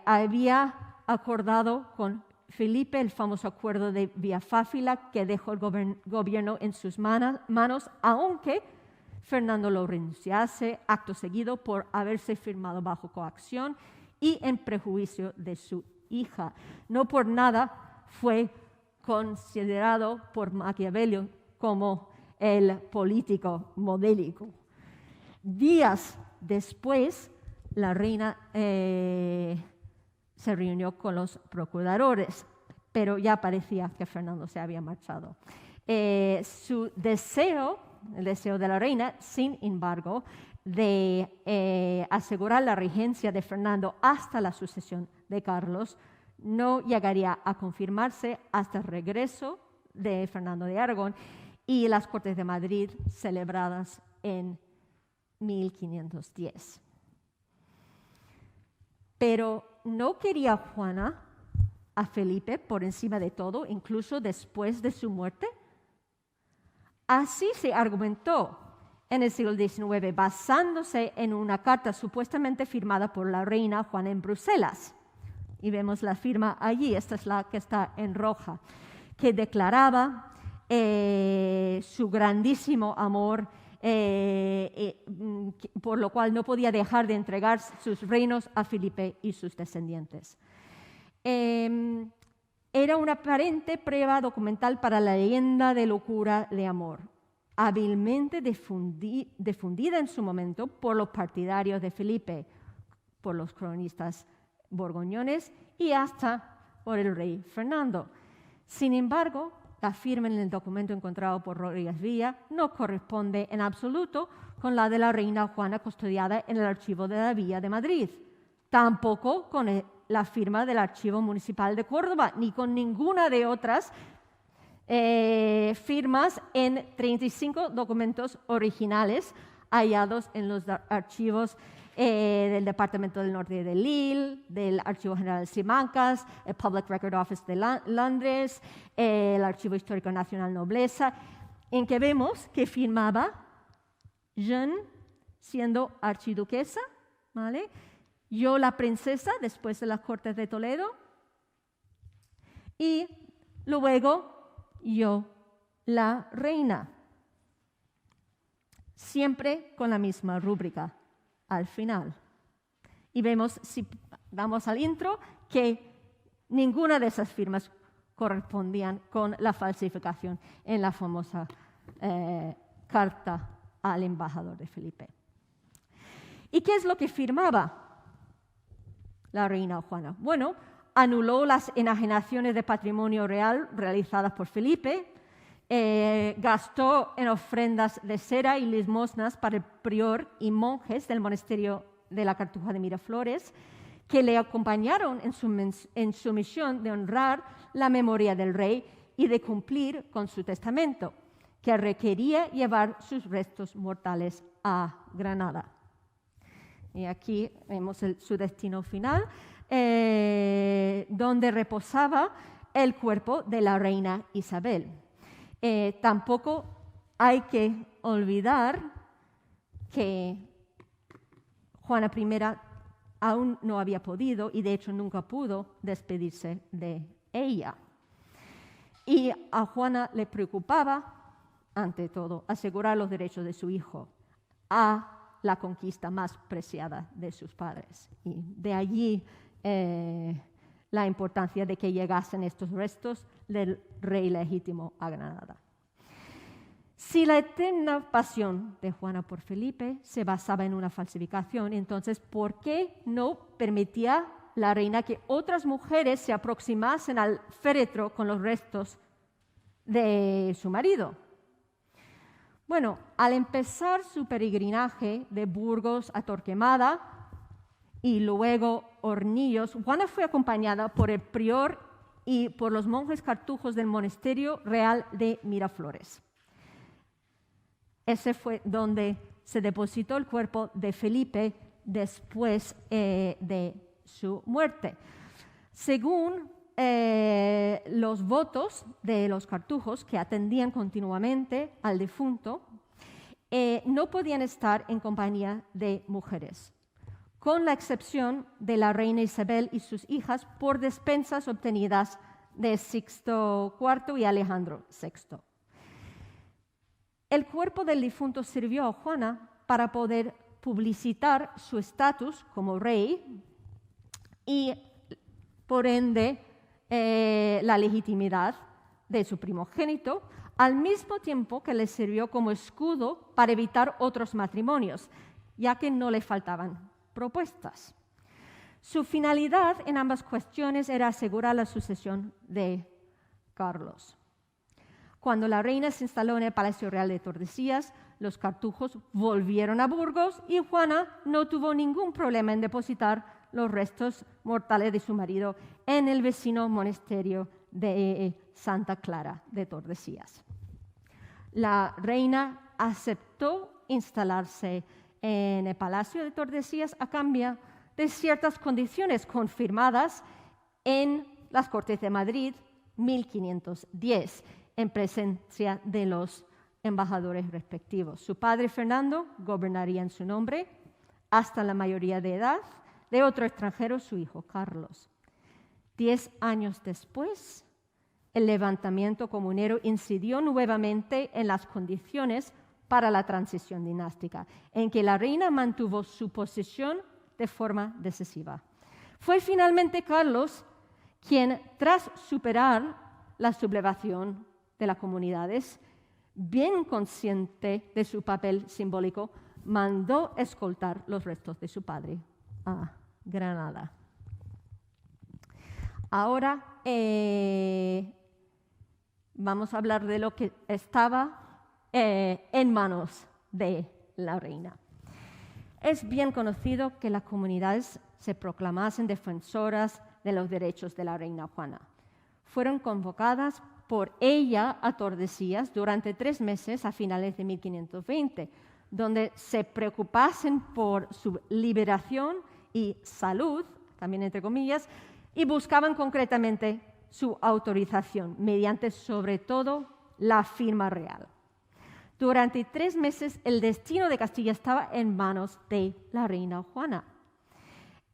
había acordado con Felipe el famoso acuerdo de Villafáfila que dejó el gobierno en sus manos, aunque Fernando lo renunciase acto seguido por haberse firmado bajo coacción y en prejuicio de su hija. No por nada fue considerado por Maquiavelo como el político modélico. Días después, la reina se reunió con los procuradores, pero ya parecía que Fernando se había marchado. Su deseo, el deseo de la reina, sin embargo, de asegurar la regencia de Fernando hasta la sucesión de Carlos, no llegaría a confirmarse hasta el regreso de Fernando de Aragón y las Cortes de Madrid celebradas en 1510. Pero no quería Juana a Felipe por encima de todo, incluso después de su muerte. Así se argumentó en el siglo XIX, basándose en una carta supuestamente firmada por la reina Juana en Bruselas. Y vemos la firma allí, esta es la que está en roja, que declaraba su grandísimo amor, por lo cual no podía dejar de entregar sus reinos a Felipe y sus descendientes. Era una aparente prueba documental para la leyenda de locura de amor, hábilmente difundida en su momento por los partidarios de Felipe, por los cronistas borgoñones y hasta por el rey Fernando. Sin embargo, la firma en el documento encontrado por Rodríguez Villa no corresponde en absoluto con la de la reina Juana custodiada en el archivo de la Villa de Madrid, tampoco con la firma del archivo municipal de Córdoba, ni con ninguna de otras firmas en 35 documentos originales hallados en los archivos del Departamento del Norte de Lille, del Archivo General de Simancas, el Public Record Office de Londres, el Archivo Histórico Nacional Nobleza, en que vemos que firmaba Jeanne siendo archiduquesa, ¿vale? Yo la princesa después de las Cortes de Toledo y luego yo la reina. siempre con la misma rúbrica al final. Y vemos, si vamos al intro, que ninguna de esas firmas correspondían con la falsificación en la famosa carta al embajador de Felipe. ¿Y qué es lo que firmaba la reina Juana? Bueno, anuló las enajenaciones de patrimonio real realizadas por Felipe, gastó en ofrendas de cera y limosnas para el prior y monjes del monasterio de la Cartuja de Miraflores, que le acompañaron en su misión de honrar la memoria del rey y de cumplir con su testamento, que requería llevar sus restos mortales a Granada. Y aquí vemos su destino final, donde reposaba el cuerpo de la reina Isabel. Tampoco hay que olvidar que Juana I aún no había podido, y de hecho nunca pudo, despedirse de ella. Y a Juana le preocupaba, ante todo, asegurar los derechos de su hijo a la conquista más preciada de sus padres. Y de allí la importancia de que llegasen estos restos del rey legítimo a Granada. Si la eterna pasión de Juana por Felipe se basaba en una falsificación, entonces, ¿por qué no permitía la reina que otras mujeres se aproximasen al féretro con los restos de su marido? Bueno, al empezar su peregrinaje de Burgos a Torquemada y luego Hornillos, Juana fue acompañada por el prior y por los monjes cartujos del monasterio real de Miraflores. Ese fue donde se depositó el cuerpo de Felipe después de su muerte. Según los votos de los cartujos, que atendían continuamente al difunto, no podían estar en compañía de mujeres, con la excepción de la reina Isabel y sus hijas por despensas obtenidas de Sixto IV y Alejandro VI. El cuerpo del difunto sirvió a Juana para poder publicitar su estatus como rey y, por ende, la legitimidad de su primogénito, al mismo tiempo que le sirvió como escudo para evitar otros matrimonios, ya que no le faltaban propuestas. Su finalidad en ambas cuestiones era asegurar la sucesión de Carlos. Cuando la reina se instaló en el Palacio Real de Tordesillas, los cartujos volvieron a Burgos y Juana no tuvo ningún problema en depositar los restos mortales de su marido en el vecino monasterio de Santa Clara de Tordesillas. La reina aceptó instalarse en el Palacio de Tordesillas a cambio de ciertas condiciones confirmadas en las Cortes de Madrid 1510, en presencia de los embajadores respectivos. Su padre Fernando gobernaría en su nombre hasta la mayoría de edad de otro extranjero, su hijo Carlos. 10 años después, el levantamiento comunero incidió nuevamente en las condiciones para la transición dinástica, en que la reina mantuvo su posición de forma decisiva. Fue finalmente Carlos quien, tras superar la sublevación de las comunidades, bien consciente de su papel simbólico, mandó escoltar los restos de su padre a Granada. Ahora vamos a hablar de lo que estaba en manos de la reina. Es bien conocido que las comunidades se proclamasen defensoras de los derechos de la reina Juana. Fueron convocadas por ella a Tordesillas durante 3 meses a finales de 1520, donde se preocupasen por su liberación y salud, también entre comillas, y buscaban concretamente su autorización, mediante sobre todo la firma real. Durante 3 meses el destino de Castilla estaba en manos de la reina Juana.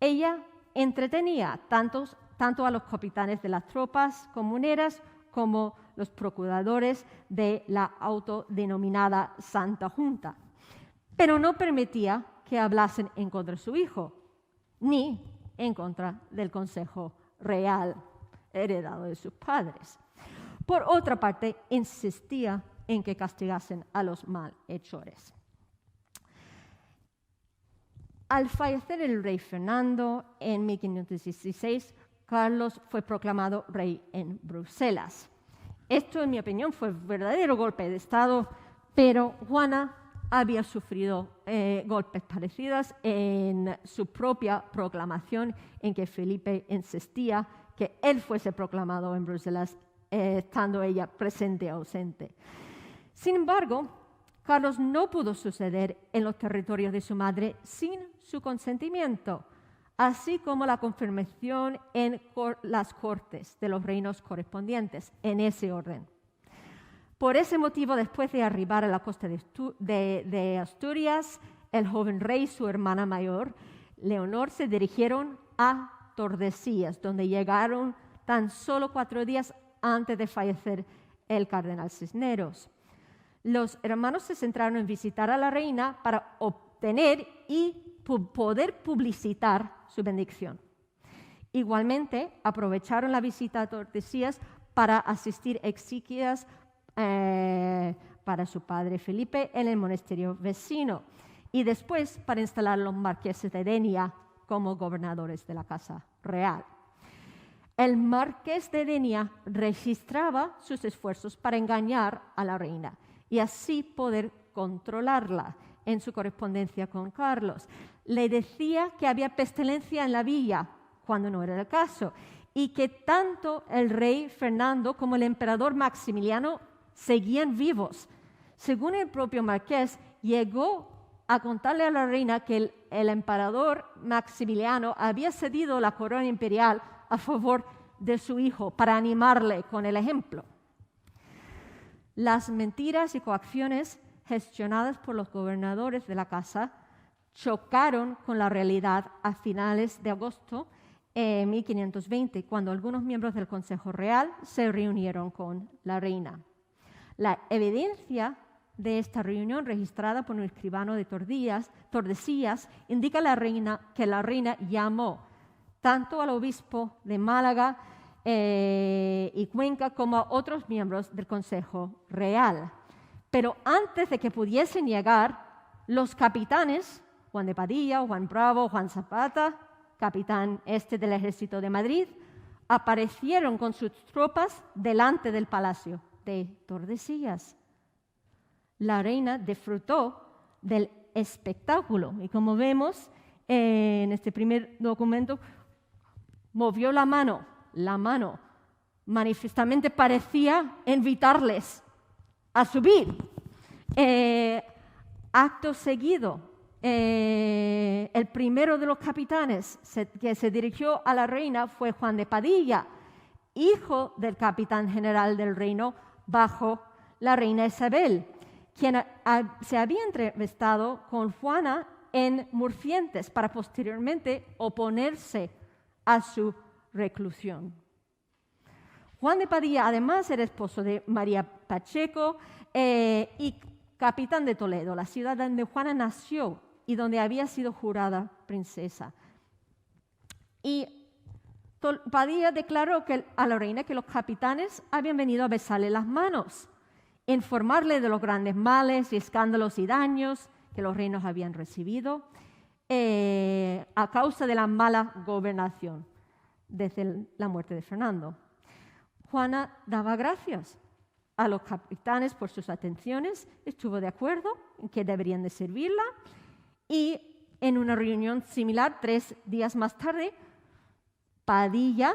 Ella entretenía tanto a los capitanes de las tropas comuneras como los procuradores de la autodenominada Santa Junta. pero no permitía que hablasen en contra de su hijo, ni en contra del consejo real heredado de sus padres. Por otra parte, insistía en que castigasen a los malhechores. Al fallecer el rey Fernando en 1516, Carlos fue proclamado rey en Bruselas. Esto, en mi opinión, fue un verdadero golpe de Estado, pero Juana había sufrido golpes parecidos en su propia proclamación, en que Felipe insistía que él fuese proclamado en Bruselas, estando ella presente o ausente. Sin embargo, Carlos no pudo suceder en los territorios de su madre sin su consentimiento, así como la confirmación en las cortes de los reinos correspondientes, en ese orden. Por ese motivo, después de arribar a la costa de Asturias, el joven rey y su hermana mayor, Leonor, se dirigieron a Tordesillas, donde llegaron tan solo 4 días antes de fallecer el cardenal Cisneros. Los hermanos se centraron en visitar a la reina para obtener y poder publicitar su bendición. Igualmente, aprovecharon la visita a Tordesillas para asistir exequias para su padre Felipe en el monasterio vecino y después para instalar a los marqueses de Denia como gobernadores de la Casa Real. El marqués de Denia registraba sus esfuerzos para engañar a la reina y así poder controlarla en su correspondencia con Carlos. Le decía que había pestilencia en la villa, cuando no era el caso, y que tanto el rey Fernando como el emperador Maximiliano seguían vivos. Según el propio marqués, llegó a contarle a la reina que el emperador Maximiliano había cedido la corona imperial a favor de su hijo para animarle con el ejemplo. Las mentiras y coacciones gestionadas por los gobernadores de la casa chocaron con la realidad a finales de agosto de 1520, cuando algunos miembros del Consejo Real se reunieron con la reina. La evidencia de esta reunión, registrada por un escribano de Tordesillas, indica que la reina llamó tanto al obispo de Málaga y Cuenca como a otros miembros del Consejo Real. Pero antes de que pudiesen llegar, los capitanes, Juan de Padilla, Juan Bravo, Juan Zapata, capitán del ejército de Madrid, aparecieron con sus tropas delante del palacio de Tordesillas. La reina disfrutó del espectáculo y, como vemos en este primer documento, movió la mano, manifiestamente parecía invitarles a subir. Acto seguido, el primero de los capitanes que se dirigió a la reina fue Juan de Padilla, hijo del capitán general del reino bajo la reina Isabel, quien se había entrevistado con Juana en Murcientes para posteriormente oponerse a su reclusión. Juan de Padilla, además, era esposo de María Pacheco y capitán de Toledo, la ciudad donde Juana nació y donde había sido jurada princesa. Y Padilla declaró a la reina que los capitanes habían venido a besarle las manos, informarle de los grandes males y escándalos y daños que los reinos habían recibido a causa de la mala gobernación desde la muerte de Fernando. Juana daba gracias a los capitanes por sus atenciones, estuvo de acuerdo en que deberían de servirla y en una reunión similar 3 días más tarde, Padilla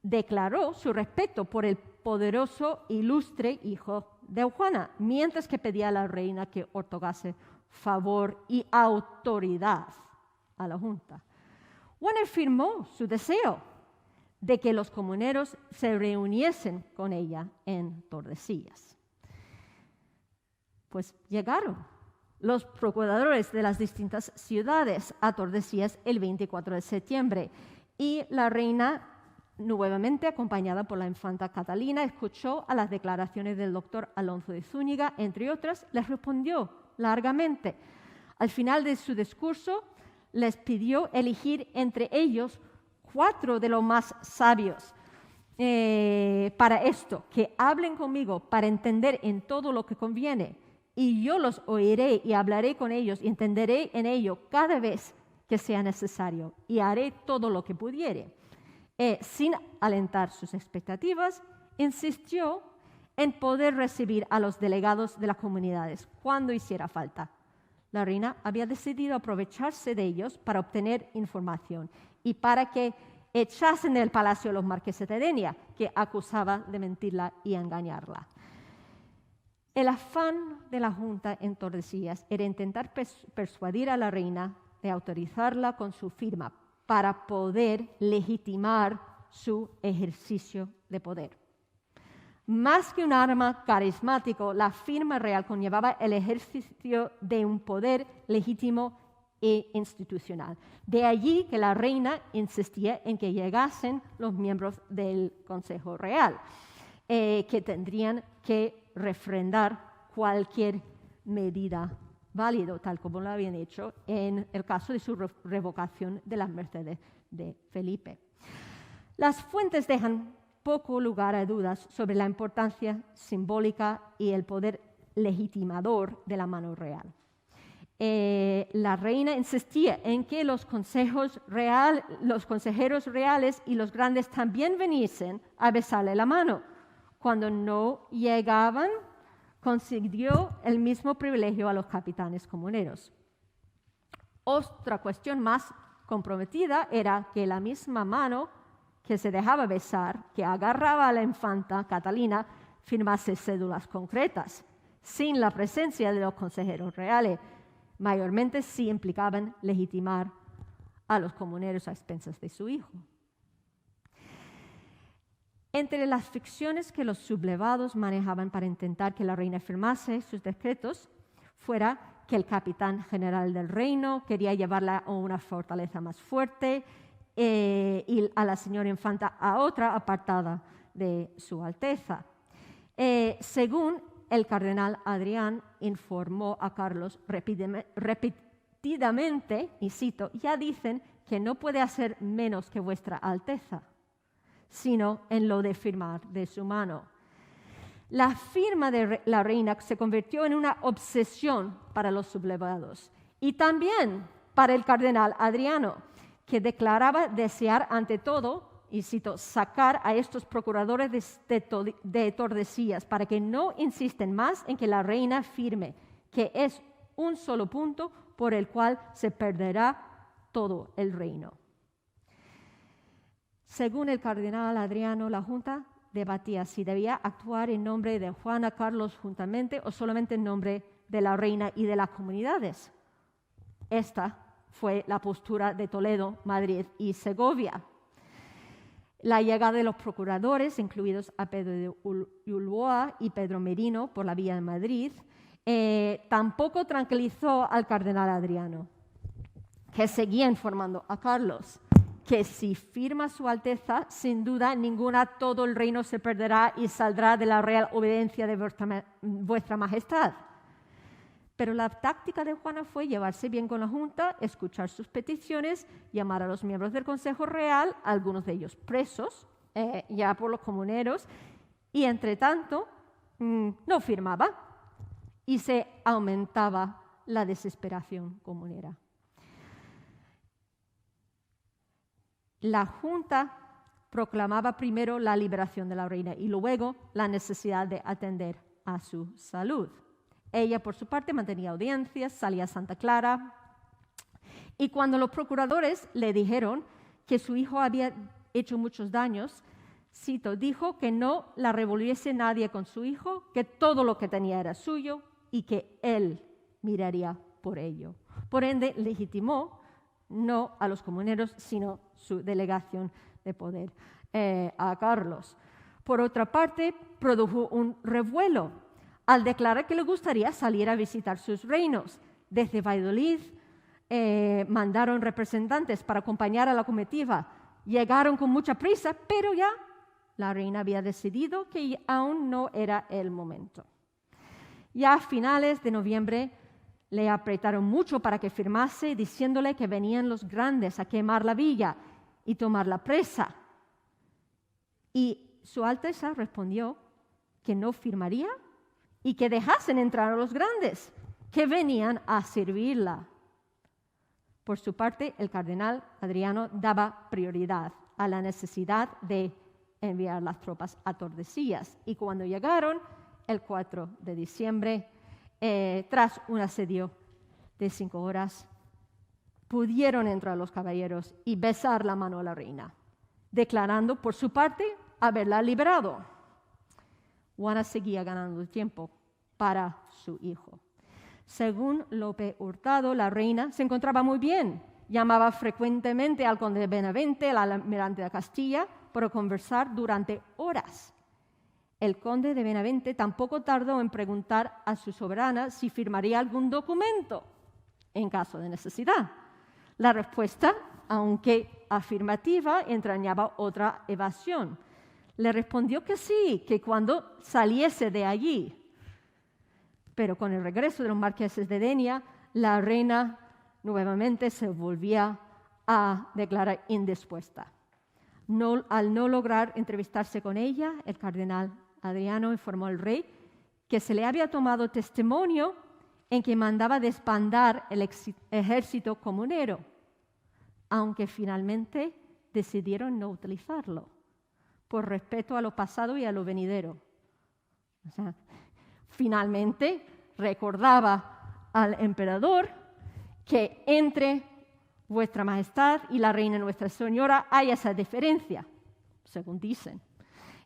declaró su respeto por el poderoso, ilustre hijo de Juana, mientras que pedía a la reina que otorgase favor y autoridad a la Junta. Juana firmó su deseo de que los comuneros se reuniesen con ella en Tordesillas. Pues llegaron los procuradores de las distintas ciudades a Tordesillas el 24 de septiembre y la reina nuevamente acompañada por la infanta Catalina, escuchó a las declaraciones del doctor Alonso de Zúñiga, entre otras, les respondió largamente. Al final de su discurso, les pidió elegir entre ellos 4 de los más sabios para esto, que hablen conmigo para entender en todo lo que conviene, y yo los oiré y hablaré con ellos y entenderé en ello cada vez que sea necesario, y haré todo lo que pudiere. Sin alentar sus expectativas, insistió en poder recibir a los delegados de las comunidades cuando hiciera falta. La reina había decidido aprovecharse de ellos para obtener información y para que echasen del palacio a los marqueses de Denia, que acusaba de mentirla y engañarla. El afán de la Junta en Tordesillas era intentar persuadir a la reina de autorizarla con su firma para poder legitimar su ejercicio de poder. Más que un arma carismático, la firma real conllevaba el ejercicio de un poder legítimo e institucional. De allí que la reina insistía en que llegasen los miembros del Consejo Real, que tendrían que refrendar cualquier medida válida, tal como lo habían hecho en el caso de su revocación de las mercedes de Felipe. Las fuentes dejan poco lugar a dudas sobre la importancia simbólica y el poder legitimador de la mano real. La reina insistía en que los consejeros reales y los grandes también viniesen a besarle la mano. Cuando no llegaban, concedió el mismo privilegio a los capitanes comuneros. Otra cuestión más comprometida era que la misma mano que se dejaba besar, que agarraba a la infanta Catalina, firmase cédulas concretas, sin la presencia de los consejeros reales. Mayormente sí implicaban legitimar a los comuneros a expensas de su hijo. Entre las ficciones que los sublevados manejaban para intentar que la reina firmase sus decretos, fuera que el capitán general del reino quería llevarla a una fortaleza más fuerte y a la señora infanta a otra apartada de su Alteza. Según el cardenal Adrián informó a Carlos repetidamente, y cito, «Ya dicen que no puede hacer menos que vuestra Alteza, sino en lo de firmar de su mano». La firma de la reina se convirtió en una obsesión para los sublevados y también para el cardenal Adriano, que declaraba desear ante todo, y cito, «sacar a estos procuradores de Tordesillas para que no insisten más en que la reina firme, que es un solo punto por el cual se perderá todo el reino». Según el cardenal Adriano, la Junta debatía si debía actuar en nombre de Juana Carlos juntamente o solamente en nombre de la reina y de las comunidades. Esta fue la postura de Toledo, Madrid y Segovia. La llegada de los procuradores, incluidos a Pedro de Ulloa y Pedro Merino por la vía de Madrid, tampoco tranquilizó al cardenal Adriano, que seguía informando a Carlos que si firma su Alteza, sin duda ninguna, todo el reino se perderá y saldrá de la real obediencia de vuestra majestad. Pero la táctica de Juana fue llevarse bien con la Junta, escuchar sus peticiones, llamar a los miembros del Consejo Real, algunos de ellos presos, ya por los comuneros, y entre tanto no firmaba y se aumentaba la desesperación comunera. La Junta proclamaba primero la liberación de la reina y luego la necesidad de atender a su salud. Ella, por su parte, mantenía audiencias, salía a Santa Clara, y cuando los procuradores le dijeron que su hijo había hecho muchos daños, cito, dijo que no la revolviese nadie con su hijo, que todo lo que tenía era suyo y que él miraría por ello. Por ende, legitimó no a los comuneros, sino su delegación de poder a Carlos. Por otra parte, produjo un revuelo al declarar que le gustaría salir a visitar sus reinos. Desde Valladolid mandaron representantes para acompañar a la comitiva, Llegaron con mucha prisa, pero ya la reina había decidido que aún no era el momento. Ya a finales de noviembre le apretaron mucho para que firmase, diciéndole que venían los grandes a quemar la villa y tomar la presa. Y Su Alteza respondió que no firmaría y que dejasen entrar a los grandes, que venían a servirla. Por su parte, el cardenal Adriano daba prioridad a la necesidad de enviar las tropas a Tordesillas. Y cuando llegaron, el 4 de diciembre, tras un asedio de 5 horas, pudieron entrar los caballeros y besar la mano a la reina, declarando por su parte haberla liberado. Juana seguía ganando tiempo para su hijo. Según Lope Hurtado, la reina se encontraba muy bien. Llamaba frecuentemente al conde de Benavente, al almirante de Castilla, para conversar durante horas. El conde de Benavente tampoco tardó en preguntar a su soberana si firmaría algún documento en caso de necesidad. La respuesta, aunque afirmativa, entrañaba otra evasión. Le respondió que sí, que cuando saliese de allí. Pero con el regreso de los marqueses de Denia, la reina nuevamente se volvía a declarar indispuesta. Al no lograr entrevistarse con ella, el cardenal Adriano informó al rey que se le había tomado testimonio en que mandaba desbandar el ejército comunero, aunque finalmente decidieron no utilizarlo, por respeto a lo pasado y a lo venidero. O sea, finalmente recordaba al emperador que entre vuestra majestad y la reina Nuestra Señora hay esa diferencia, según dicen,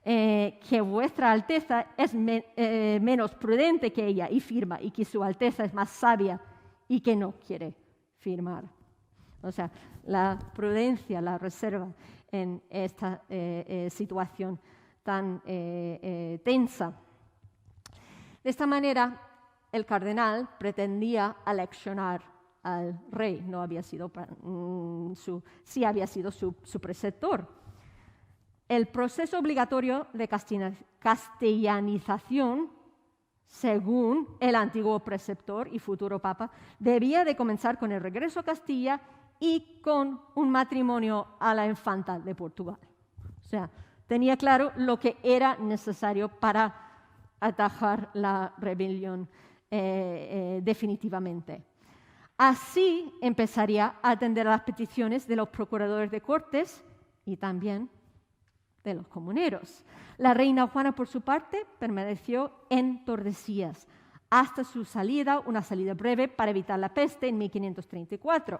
que vuestra alteza es menos prudente que ella y firma, y que su alteza es más sabia y que no quiere firmar. O sea, la prudencia, la reserva en esta situación tan tensa. De esta manera, el cardenal pretendía aleccionar al rey, no había sido sí había sido su preceptor. El proceso obligatorio de castellanización, según el antiguo preceptor y futuro papa, debía de comenzar con el regreso a Castilla y con un matrimonio a la infanta de Portugal. O sea, tenía claro lo que era necesario para atajar la rebelión definitivamente. Así empezaría a atender a las peticiones de los procuradores de Cortes y también de los comuneros. La reina Juana, por su parte, permaneció en Tordesillas hasta su salida, una salida breve para evitar la peste en 1534.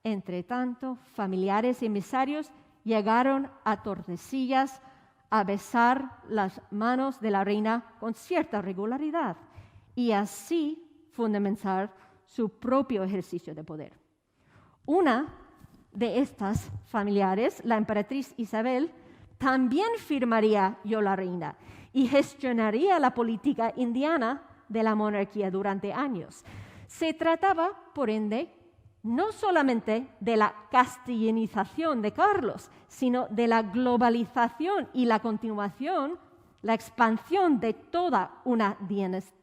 Entre tanto, familiares y emisarios llegaron a Tordesillas a besar las manos de la reina con cierta regularidad y así fundamentar su propio ejercicio de poder. Una de estas familiares, la emperatriz Isabel, también firmaría Yo la reina y gestionaría la política indiana de la monarquía durante años. Se trataba, por ende, no solamente de la castellanización de Carlos, sino de la globalización y la continuación, la expansión de toda una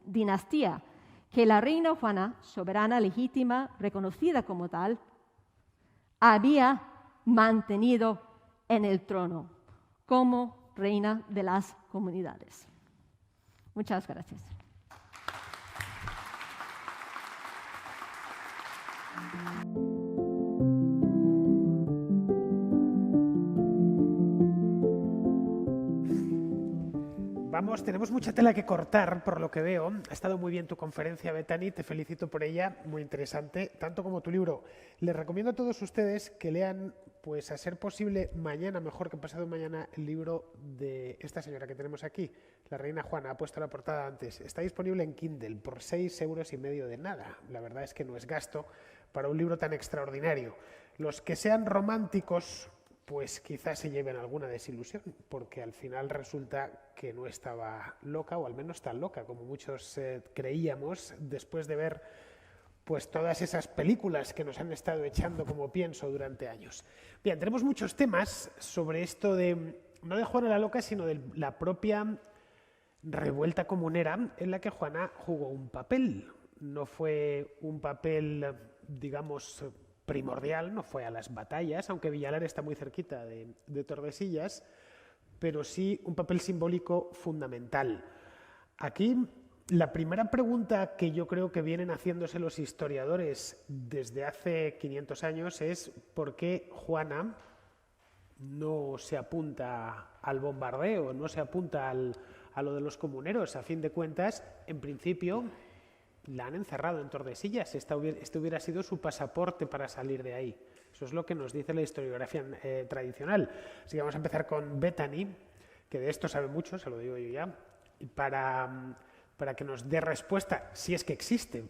dinastía que la reina Juana, soberana legítima, reconocida como tal, había mantenido en el trono como reina de las comunidades. Muchas gracias. Vamos, tenemos mucha tela que cortar, por lo que veo. Ha estado muy bien tu conferencia, Bethany, te felicito por ella, muy interesante, tanto como tu libro. Les recomiendo a todos ustedes que lean, pues a ser posible, mañana, mejor que pasado mañana, el libro de esta señora que tenemos aquí, la reina Juana, ha puesto la portada antes. Está disponible en Kindle por 6,5 € de nada. La verdad es que no es gasto para un libro tan extraordinario. Los que sean románticos, pues quizás se lleven alguna desilusión, porque al final resulta que no estaba loca, o al menos tan loca como muchos creíamos, después de ver pues todas esas películas que nos han estado echando como pienso durante años. Bien, tenemos muchos temas sobre esto de, no de Juana la Loca, sino de la propia revuelta comunera en la que Juana jugó un papel. No fue un papel, digamos, primordial, no fue a las batallas, aunque Villalar está muy cerquita de Tordesillas, pero sí un papel simbólico fundamental. Aquí la primera pregunta que yo creo que vienen haciéndose los historiadores desde hace 500 años es ¿por qué Juana no se apunta al bombardeo, no se apunta a lo de los comuneros? A fin de cuentas, en principio, la han encerrado en Tordesillas. Este hubiera sido su pasaporte para salir de ahí. Eso es lo que nos dice la historiografía tradicional. Así que vamos a empezar con Bethany, que de esto sabe mucho, se lo digo yo ya, para que nos dé respuesta, si es que existe.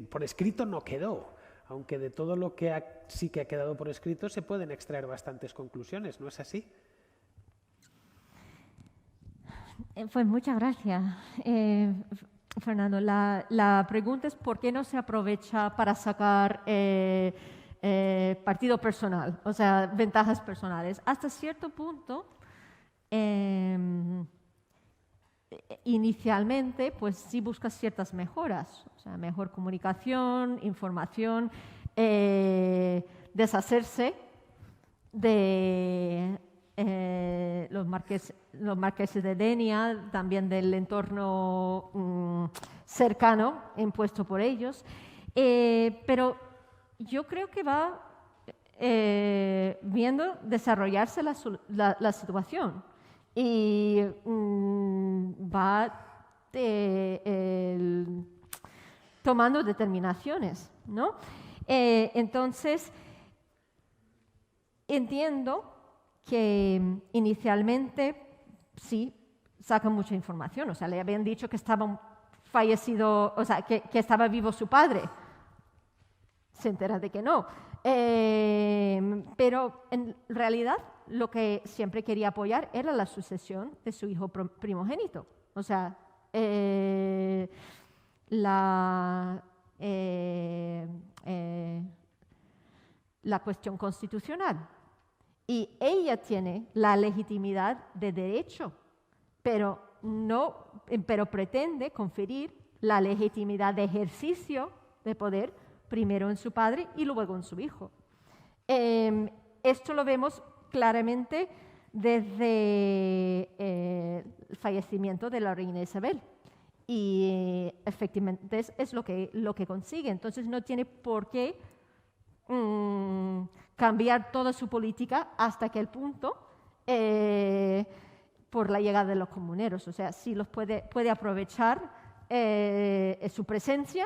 Por escrito no quedó, aunque de todo lo que sí que ha quedado por escrito se pueden extraer bastantes conclusiones, ¿no es así? Pues muchas gracias, Fernando. La pregunta es ¿por qué no se aprovecha para sacar partido personal, o sea, ventajas personales? Hasta cierto punto, inicialmente, pues sí buscas ciertas mejoras, o sea, mejor comunicación, información, deshacerse de los marqueses de Denia, también del entorno cercano impuesto por ellos, pero yo creo que va viendo desarrollarse la situación y va tomando determinaciones, ¿no? Entonces, entiendo que inicialmente sí sacan mucha información, o sea, le habían dicho que estaba fallecido, o sea, que estaba vivo su padre, se entera de que no, pero en realidad lo que siempre quería apoyar era la sucesión de su hijo primogénito, o sea, la cuestión constitucional. Y ella tiene la legitimidad de derecho, pero pretende conferir la legitimidad de ejercicio de poder primero en su padre y luego en su hijo. Esto lo vemos claramente desde el fallecimiento de la reina Isabel. Y efectivamente es lo que consigue. Entonces no tiene por qué cambiar toda su política hasta aquel punto por la llegada de los comuneros. O sea, sí los puede aprovechar su presencia,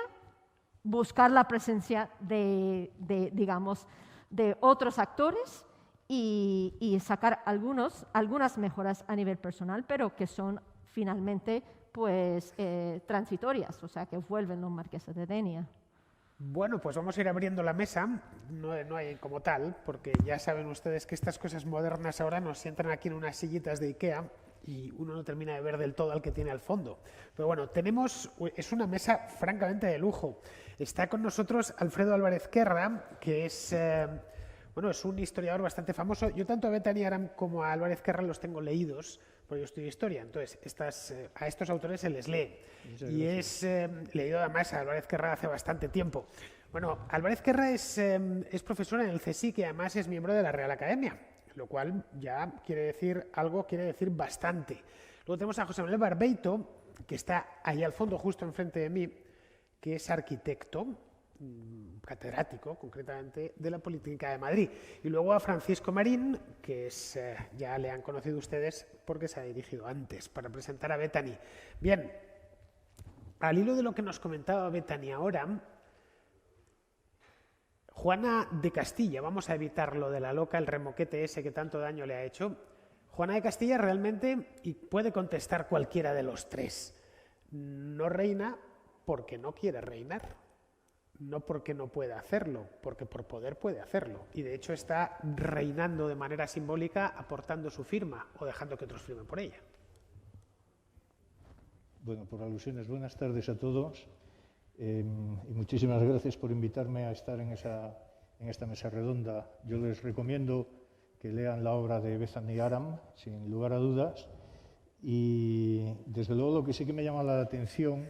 buscar la presencia digamos, de otros actores y sacar algunas mejoras a nivel personal, pero que son finalmente pues transitorias, o sea, que vuelven los marqueses de Denia. Bueno, pues vamos a ir abriendo la mesa, no hay como tal, porque ya saben ustedes que estas cosas modernas ahora nos sientan aquí en unas sillitas de Ikea y uno no termina de ver del todo al que tiene al fondo. Pero bueno, es una mesa francamente de lujo. Está con nosotros Alfredo Álvarez Querra, que es un historiador bastante famoso. Yo tanto a Bethany Aram como a Álvarez Querra los tengo leídos, porque yo estudio historia, entonces a estos autores se les lee. Y es leído además a Álvarez Querra hace bastante tiempo. Bueno, Álvarez Querra es profesor en el CSIC y además es miembro de la Real Academia, lo cual ya quiere decir bastante. Luego tenemos a José Manuel Barbeito, que está ahí al fondo, justo enfrente de mí, que es arquitecto, catedrático, concretamente, de la Politécnica de Madrid. Y luego a Francisco Marín, que ya le han conocido ustedes porque se ha dirigido antes, para presentar a Bethany. Bien, al hilo de lo que nos comentaba Bethany ahora, Juana de Castilla, vamos a evitar lo de la loca, el remoquete ese que tanto daño le ha hecho. Juana de Castilla realmente, y puede contestar cualquiera de los tres, no reina porque no quiere reinar. No porque no pueda hacerlo, porque por poder puede hacerlo. Y de hecho está reinando de manera simbólica, aportando su firma o dejando que otros firmen por ella. Bueno, por alusiones, buenas tardes a todos. y muchísimas gracias por invitarme a estar en esta mesa redonda. Yo les recomiendo que lean la obra de Bethany Aram, sin lugar a dudas, y desde luego lo que sí que me llama la atención,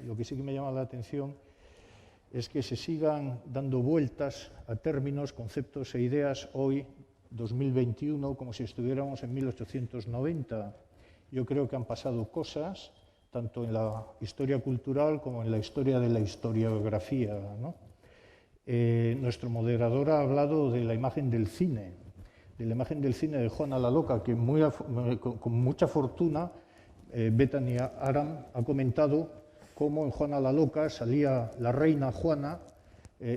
es que se sigan dando vueltas a términos, conceptos e ideas hoy, 2021, como si estuviéramos en 1890. Yo creo que han pasado cosas, tanto en la historia cultural como en la historia de la historiografía, ¿no? Nuestro moderador ha hablado de la imagen del cine, de Juana la Loca, que con mucha fortuna Bethany Aram ha comentado cómo en Juana la Loca salía la reina Juana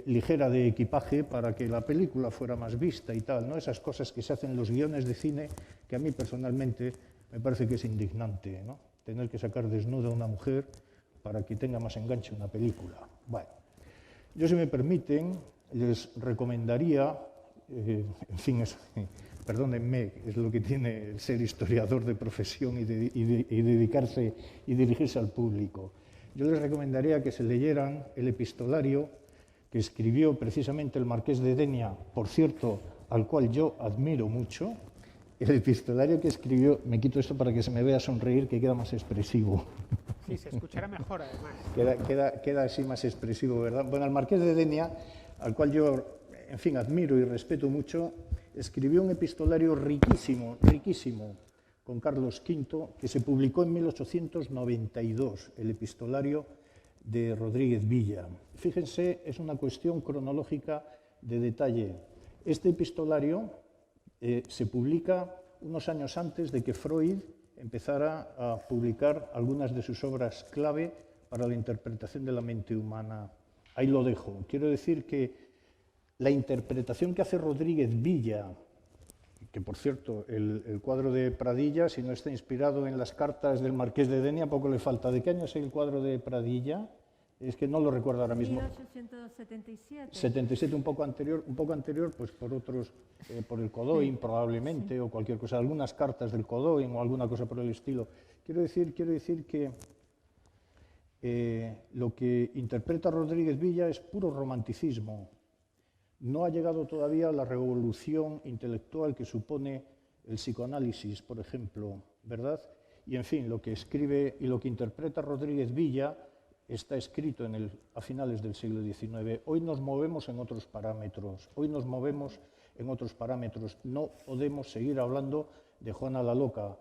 ligera de equipaje para que la película fuera más vista y tal, ¿no? Esas cosas que se hacen en los guiones de cine que a mí personalmente me parece que es indignante, ¿no? Tener que sacar desnuda a una mujer para que tenga más enganche una película. Bueno, yo, si me permiten, les recomendaría, en fin, perdónenme, es lo que tiene el ser historiador de profesión y dedicarse y dirigirse al público. Yo les recomendaría que se leyeran el epistolario que escribió precisamente el marqués de Denia, por cierto, al cual yo admiro mucho. El epistolario que escribió, me quito esto para que se me vea sonreír, que queda más expresivo. Sí, se escuchará mejor además. Queda así más expresivo, ¿verdad? Bueno, el marqués de Denia, al cual yo, en fin, admiro y respeto mucho, escribió un epistolario riquísimo, con Carlos V, que se publicó en 1892, el epistolario de Rodríguez Villa. Fíjense, es una cuestión cronológica de detalle. Este epistolario se publica unos años antes de que Freud empezara a publicar algunas de sus obras clave para la interpretación de la mente humana. Ahí lo dejo. Quiero decir que la interpretación que hace Rodríguez Villa, que por cierto, el cuadro de Pradilla, si no está inspirado en las cartas del marqués de Denia, poco le falta. ¿De qué año es el cuadro de Pradilla? Es que no lo recuerdo ahora mismo. 1877. 77, un poco anterior, pues por otros, por el Codoin probablemente, o cualquier cosa, algunas cartas del Codoin o alguna cosa por el estilo. Quiero decir que lo que interpreta Rodríguez Villa es puro romanticismo. No ha llegado todavía a la revolución intelectual que supone el psicoanálisis, por ejemplo, ¿verdad? Y en fin, lo que escribe y lo que interpreta Rodríguez Villa está escrito a finales del siglo XIX. Hoy nos movemos en otros parámetros. No podemos seguir hablando de Juana la Loca,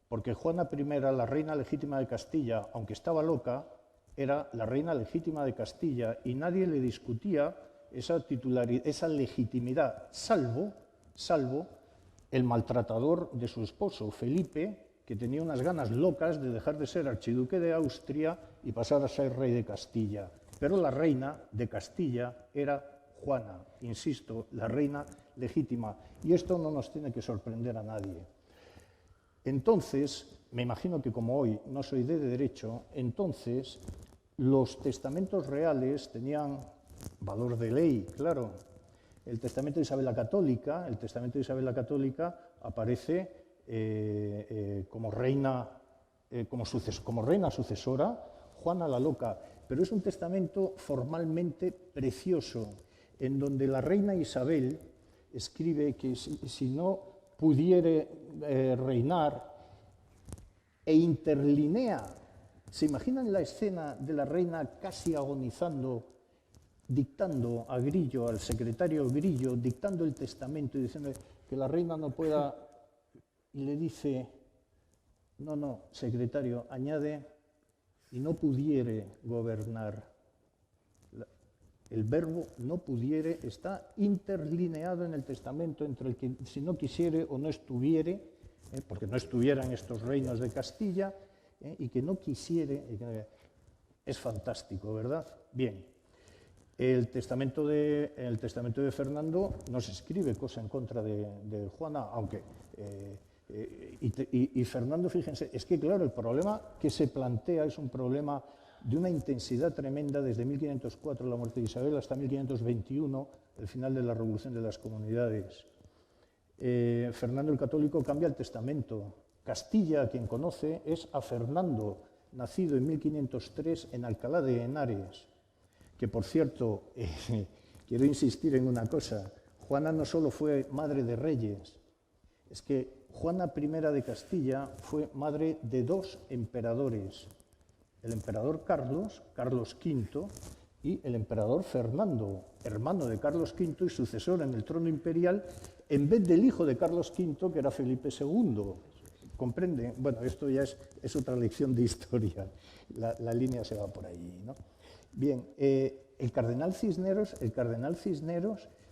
porque Juana I, la reina legítima de Castilla, aunque estaba loca, era la reina legítima de Castilla y nadie le discutía esa titularidad, esa legitimidad, salvo el maltratador de su esposo, Felipe, que tenía unas ganas locas de dejar de ser archiduque de Austria y pasar a ser rey de Castilla. Pero la reina de Castilla era Juana, insisto, la reina legítima. Y esto no nos tiene que sorprender a nadie. Entonces, me imagino que como hoy no soy de derecho, entonces los testamentos reales tenían valor de ley, claro. El testamento de Isabel la Católica, aparece como reina sucesora, Juana la Loca, pero es un testamento formalmente precioso, en donde la reina Isabel escribe que si no pudiere reinar, e interlinea. ¿Se imaginan la escena de la reina casi agonizando, dictando a Grillo, al secretario Grillo, dictando el testamento y diciendo que la reina no pueda... Y le dice, no, secretario, añade, y no pudiere gobernar. El verbo no pudiere está interlineado en el testamento entre el que si no quisiere o no estuviere, porque no estuvieran estos reinos de Castilla, y que no quisiere. Es fantástico, ¿verdad? Bien. El testamento de Fernando no se escribe cosa en contra de Juana, aunque... Y Fernando, fíjense, es que claro, el problema que se plantea es un problema de una intensidad tremenda desde 1504, la muerte de Isabel, hasta 1521, el final de la Revolución de las Comunidades. Fernando el Católico cambia el testamento. Castilla, quien conoce, es a Fernando, nacido en 1503 en Alcalá de Henares. que por cierto, quiero insistir en una cosa, Juana no solo fue madre de reyes, es que Juana I de Castilla fue madre de 2 emperadores, el emperador Carlos, Carlos V, y el emperador Fernando, hermano de Carlos V y sucesor en el trono imperial, en vez del hijo de Carlos V, que era Felipe II. ¿Comprende? Bueno, esto ya es otra lección de historia, la línea se va por ahí, ¿no? Bien, el cardenal Cisneros,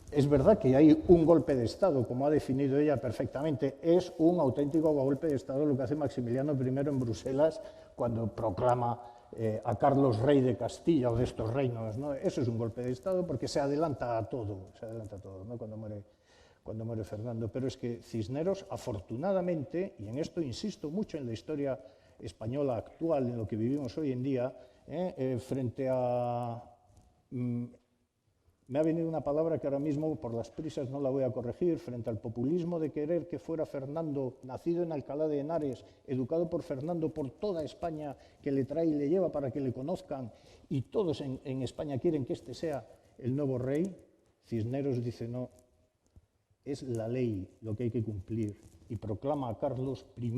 es verdad que hay un golpe de Estado, como ha definido ella perfectamente, es un auténtico golpe de Estado lo que hace Maximiliano I en Bruselas cuando proclama a Carlos rey de Castilla o de estos reinos, ¿no? Eso es un golpe de Estado porque se adelanta a todo, ¿no? Cuando muere Fernando. Pero es que Cisneros, afortunadamente, y en esto insisto mucho en la historia española actual, en lo que vivimos hoy en día, frente a... me ha venido una palabra que ahora mismo, por las prisas, no la voy a corregir, frente al populismo de querer que fuera Fernando, nacido en Alcalá de Henares, educado por Fernando, por toda España, que le trae y le lleva para que le conozcan, y todos en España quieren que este sea el nuevo rey. Cisneros dice, no, es la ley lo que hay que cumplir, y proclama a Carlos I,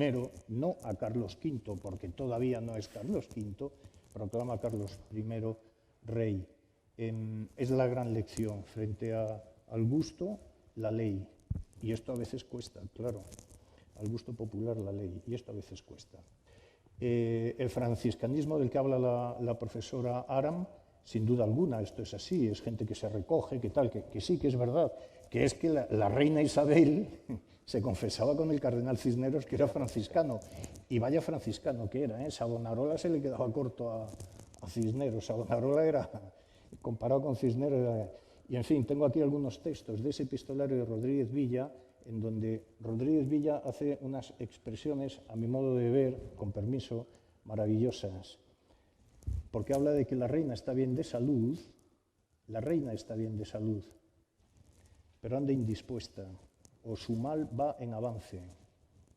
no a Carlos V, porque todavía no es Carlos V, proclama a Carlos I rey. Es la gran lección frente al gusto, la ley. Y esto a veces cuesta, claro. Al gusto popular, la ley. Y esto a veces cuesta. El franciscanismo del que habla la profesora Aram, sin duda alguna, esto es así. Es gente que se recoge, que tal, que sí, que es verdad. Que es que la reina Isabel se confesaba con el cardenal Cisneros que era franciscano. Y vaya franciscano que era, ¿eh? Savonarola se le quedaba corto a Cisneros. Savonarola era... comparado con Cisneros, y en fin, tengo aquí algunos textos de ese epistolario de Rodríguez Villa, en donde Rodríguez Villa hace unas expresiones, a mi modo de ver, con permiso, maravillosas, porque habla de que la reina está bien de salud, pero anda indispuesta, o su mal va en avance,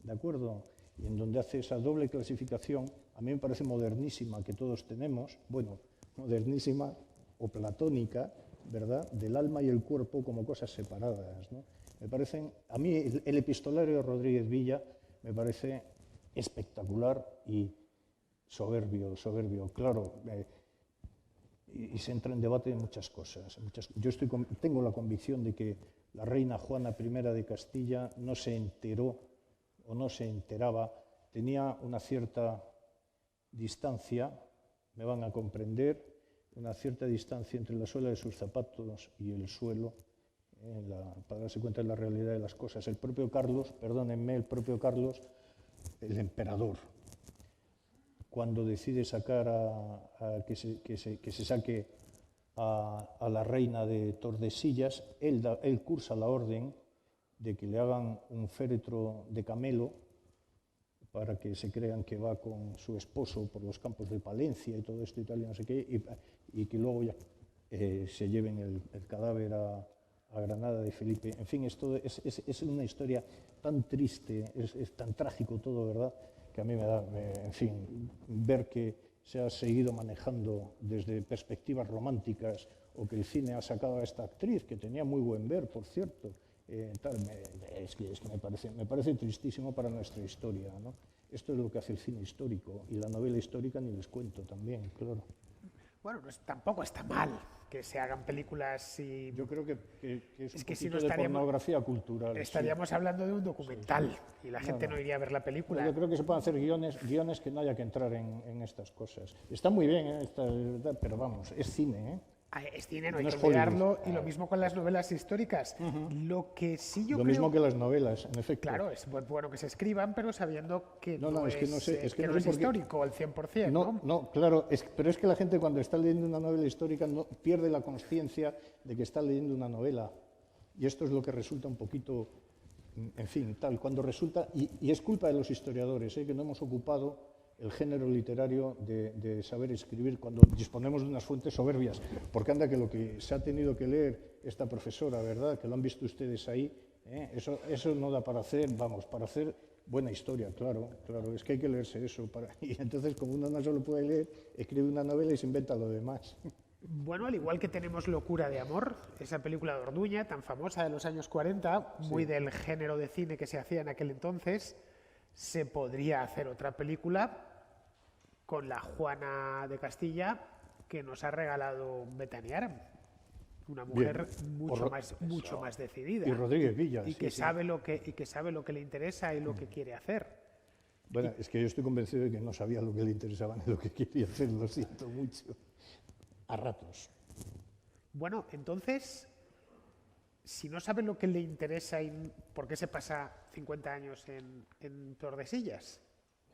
¿de acuerdo? Y en donde hace esa doble clasificación, a mí me parece modernísima, que todos tenemos, bueno, modernísima o platónica, ¿verdad?, del alma y el cuerpo como cosas separadas, ¿no? Me parecen, a mí el epistolario de Rodríguez Villa me parece espectacular y soberbio, claro, y se entra en debate en muchas cosas. Yo tengo la convicción de que la reina Juana I de Castilla no se enteró o no se enteraba, tenía una cierta distancia, me van a comprender, una cierta distancia entre la suela de sus zapatos y el suelo, para darse cuenta de la realidad de las cosas. El propio Carlos, el emperador, cuando decide sacar que se saque a la reina de Tordesillas, él cursa la orden de que le hagan un féretro de camelo para que se crean que va con su esposo por los campos de Palencia y todo esto y tal, y no sé qué, y que luego ya se lleven el cadáver a Granada de Felipe. En fin, esto es una historia tan triste, es tan trágico todo, ¿verdad?, que a mí me da, en fin, ver que se ha seguido manejando desde perspectivas románticas, o que el cine ha sacado a esta actriz, que tenía muy buen ver, por cierto, es que me parece tristísimo para nuestra historia, ¿no? Esto es lo que hace el cine histórico, y la novela histórica ni les cuento también, claro. Bueno, tampoco está mal que se hagan películas y... Yo creo que es un que poquito si no de pornografía cultural. Estaríamos hablando de un documental y la gente no iría a ver la película. Yo creo que se pueden hacer guiones que no haya que entrar en estas cosas. Está muy bien, pero vamos, es cine, ¿eh? Es cine, no hay No que es Hollywood. olvidarlo, y lo mismo con las novelas históricas. Lo que sí yo Lo creo... mismo que las novelas, en efecto. Claro, es bueno que se escriban, pero sabiendo que No, es que no sé es por qué. histórico al 100%, ¿no? No, claro, pero es que la gente cuando está leyendo una novela histórica no pierde la conciencia de que está leyendo una novela. Y esto es lo que resulta un poquito, en fin, tal, cuando resulta, y es culpa de los historiadores, que no hemos ocupado el género literario de saber escribir cuando disponemos de unas fuentes soberbias, porque anda que lo que se ha tenido que leer esta profesora, ¿verdad?, que lo han visto ustedes ahí, eso no da para hacer buena historia, claro, es que hay que leerse eso, y entonces como uno no solo puede leer, escribe una novela y se inventa lo demás. Bueno, al igual que tenemos Locura de amor, esa película de Orduña, tan famosa de los años 40, muy del género de cine que se hacía en aquel entonces, se podría hacer otra película con la Juana de Castilla que nos ha regalado Bethany Aram, una mujer mucho más decidida Y Rodríguez Villa. y que sabe lo que le interesa y lo que quiere hacer. Bueno, es que yo estoy convencido de que no sabía lo que le interesaba ni lo que quería hacer, lo siento mucho. A ratos. Bueno, entonces, si no sabe lo que le interesa y por qué se pasa 50 años en Tordesillas,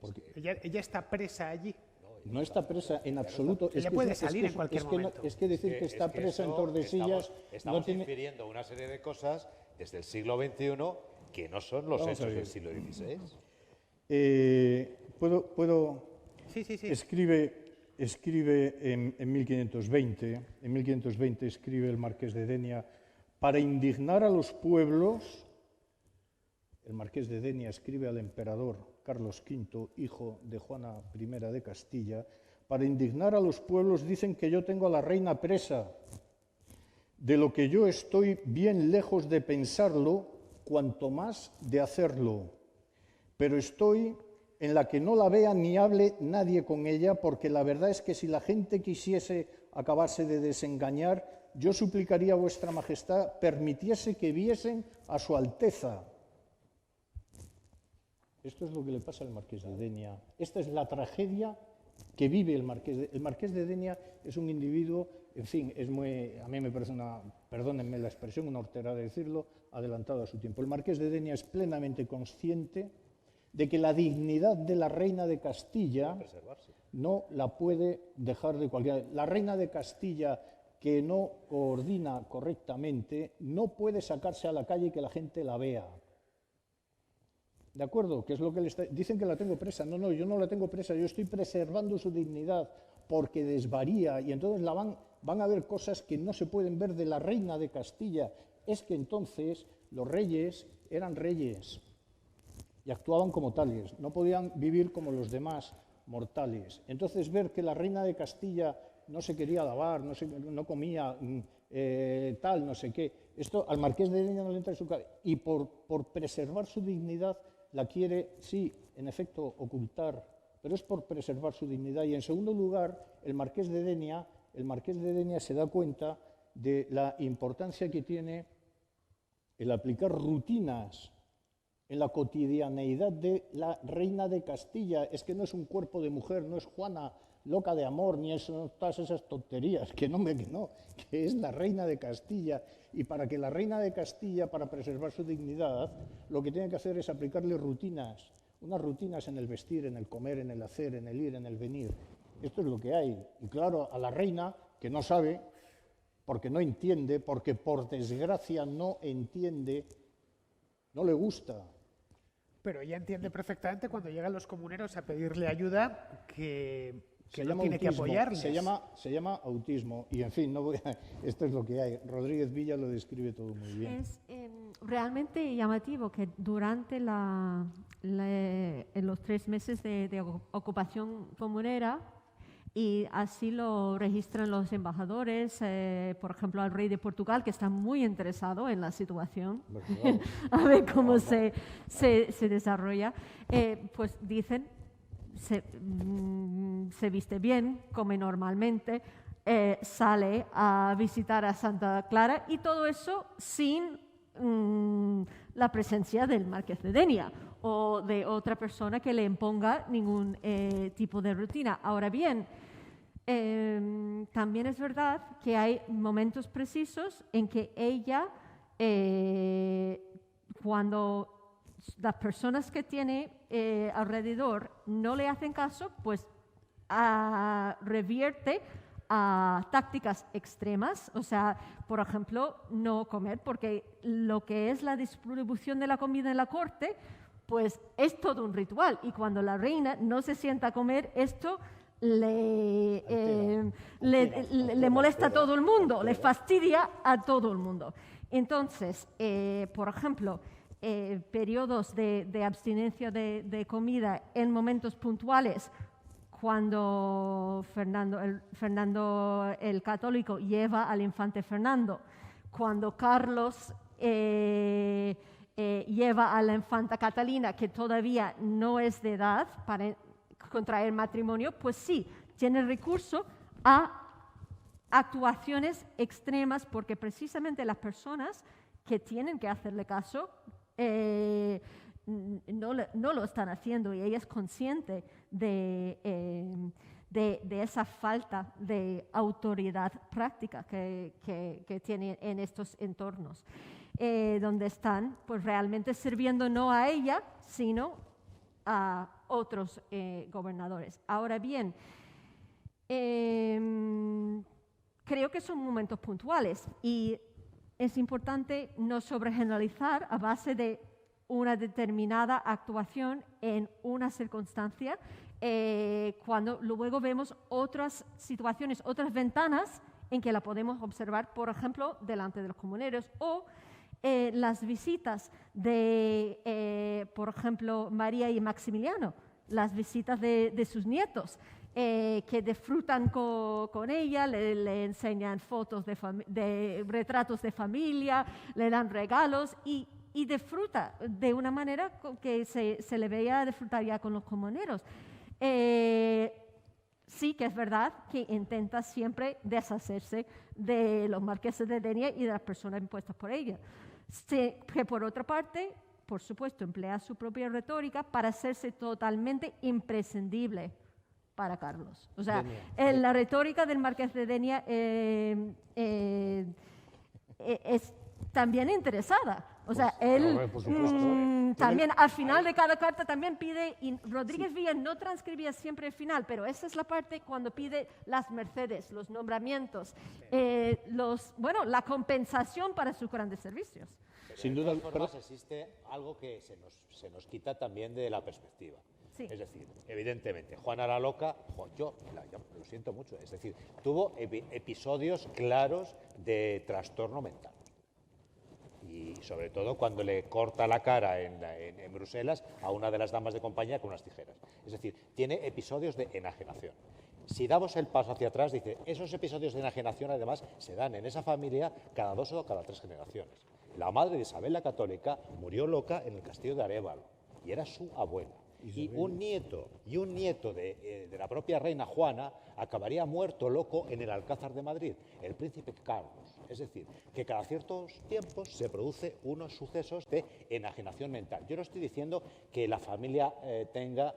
Porque ella está presa allí. no está presa en absoluto. Ella puede salir en cualquier momento. Es que decir que está presa en Tordesillas Estamos no tiene... infiriendo una serie de cosas desde el siglo XXI que no son los Vamos a hechos ver. del siglo XVI. Puedo Sí. escribe en 1520 escribe el Marqués de Denia, para indignar a los pueblos. El Marqués de Denia escribe al emperador Carlos V, hijo de Juana I de Castilla, para indignar a los pueblos dicen que yo tengo a la reina presa, de lo que yo estoy bien lejos de pensarlo, cuanto más de hacerlo. Pero estoy en la que no la vea ni hable nadie con ella, porque la verdad es que si la gente quisiese acabarse de desengañar, yo suplicaría a vuestra majestad permitiese que viesen a su alteza. Esto es lo que le pasa al Marqués de Denia. Esta es la tragedia que vive el Marqués. El Marqués de Denia es un individuo, en fin, a mí me parece perdónenme la expresión, una hortera de decirlo, adelantado a su tiempo. El Marqués de Denia es plenamente consciente de que la dignidad de la reina de Castilla no la puede dejar de cualquiera. La reina de Castilla, que no coordina correctamente, no puede sacarse a la calle y que la gente la vea. ¿De acuerdo? ¿Qué es lo que dicen que la tengo presa? No, yo no la tengo presa, yo estoy preservando su dignidad porque desvaría y entonces van a ver cosas que no se pueden ver de la reina de Castilla. Es que entonces los reyes eran reyes y actuaban como tales, no podían vivir como los demás mortales. Entonces ver que la reina de Castilla no se quería lavar, no comía tal, no sé qué, esto al Marqués de Denia no le entra en su cabeza. Y por preservar su dignidad la quiere, sí, en efecto, ocultar, pero es por preservar su dignidad. Y en segundo lugar, el Marqués de Denia se da cuenta de la importancia que tiene el aplicar rutinas en la cotidianeidad de la reina de Castilla. Es que no es un cuerpo de mujer, no es Juana loca de amor, ni todas esas tonterías, que es la reina de Castilla. Y para que la reina de Castilla, para preservar su dignidad, lo que tiene que hacer es aplicarle rutinas, unas rutinas en el vestir, en el comer, en el hacer, en el ir, en el venir. Esto es lo que hay. Y claro, a la reina, que no sabe, porque no entiende, porque por desgracia no entiende, no le gusta. Pero ella entiende perfectamente cuando llegan los comuneros a pedirle ayuda que no tiene que apoyarles. Se llama autismo. Y en fin, esto es lo que hay. Rodríguez Villa lo describe todo muy bien. Es realmente llamativo que durante en los 3 meses de ocupación comunera, y así lo registran los embajadores, por ejemplo, al rey de Portugal, que está muy interesado en la situación, a ver cómo se desarrolla, pues dicen, se viste bien, come normalmente, sale a visitar a Santa Clara, y todo eso sin la presencia del Marqués de Denia o de otra persona que le imponga ningún tipo de rutina. Ahora bien, también es verdad que hay momentos precisos en que ella, cuando las personas que tiene alrededor no le hacen caso, pues revierte a tácticas extremas, o sea, por ejemplo, no comer, porque lo que es la distribución de la comida en la corte, pues es todo un ritual, y cuando la reina no se sienta a comer, esto le molesta a todo el mundo, le fastidia a todo el mundo. Entonces, por ejemplo, periodos de abstinencia de comida en momentos puntuales, cuando Fernando el Católico lleva al infante Fernando, cuando Carlos lleva a la infanta Catalina, que todavía no es de edad para contraer matrimonio, pues sí, tiene recurso a actuaciones extremas, porque precisamente las personas que tienen que hacerle caso no lo están haciendo, y ella es consciente de esa falta de autoridad práctica que tiene en estos entornos, donde están pues realmente sirviendo no a ella, sino a otros gobernadores. Ahora bien, creo que son momentos puntuales y es importante no sobregeneralizar a base de una determinada actuación en una circunstancia, cuando luego vemos otras situaciones, otras ventanas en que la podemos observar, por ejemplo, delante de los comuneros, o las visitas de, por ejemplo, María y Maximiliano, las visitas de sus nietos, que disfrutan con ella, le enseñan fotos de retratos de familia, le dan regalos y disfruta de una manera que se le veía disfrutar ya con los comuneros. Sí que es verdad que intenta siempre deshacerse de los marqueses de Denia y de las personas impuestas por ella. Que por otra parte, por supuesto, emplea su propia retórica para hacerse totalmente imprescindible para Carlos. O sea, la retórica del marqués de Denia es también interesada. O sea, él también al final de cada carta también pide, y Rodríguez Villa no transcribía siempre el final, pero esa es la parte cuando pide las mercedes, los nombramientos, la compensación para sus grandes servicios. Sin duda, además existe algo que se nos quita también de la perspectiva. Sí. Es decir, evidentemente, Juana la Loca, yo lo siento mucho, es decir, tuvo episodios claros de trastorno mental. Y sobre todo cuando le corta la cara en Bruselas a una de las damas de compañía con unas tijeras. Es decir, tiene episodios de enajenación. Si damos el paso hacia atrás, dice, esos episodios de enajenación además se dan en esa familia cada 2 o cada 3 generaciones. La madre de Isabel la Católica murió loca en el castillo de Arévalo y era su abuela. Y un nieto de la propia reina Juana acabaría muerto loco en el Alcázar de Madrid, el príncipe Carlos. Es decir, que cada ciertos tiempos se produce unos sucesos de enajenación mental. Yo no estoy diciendo que la familia tenga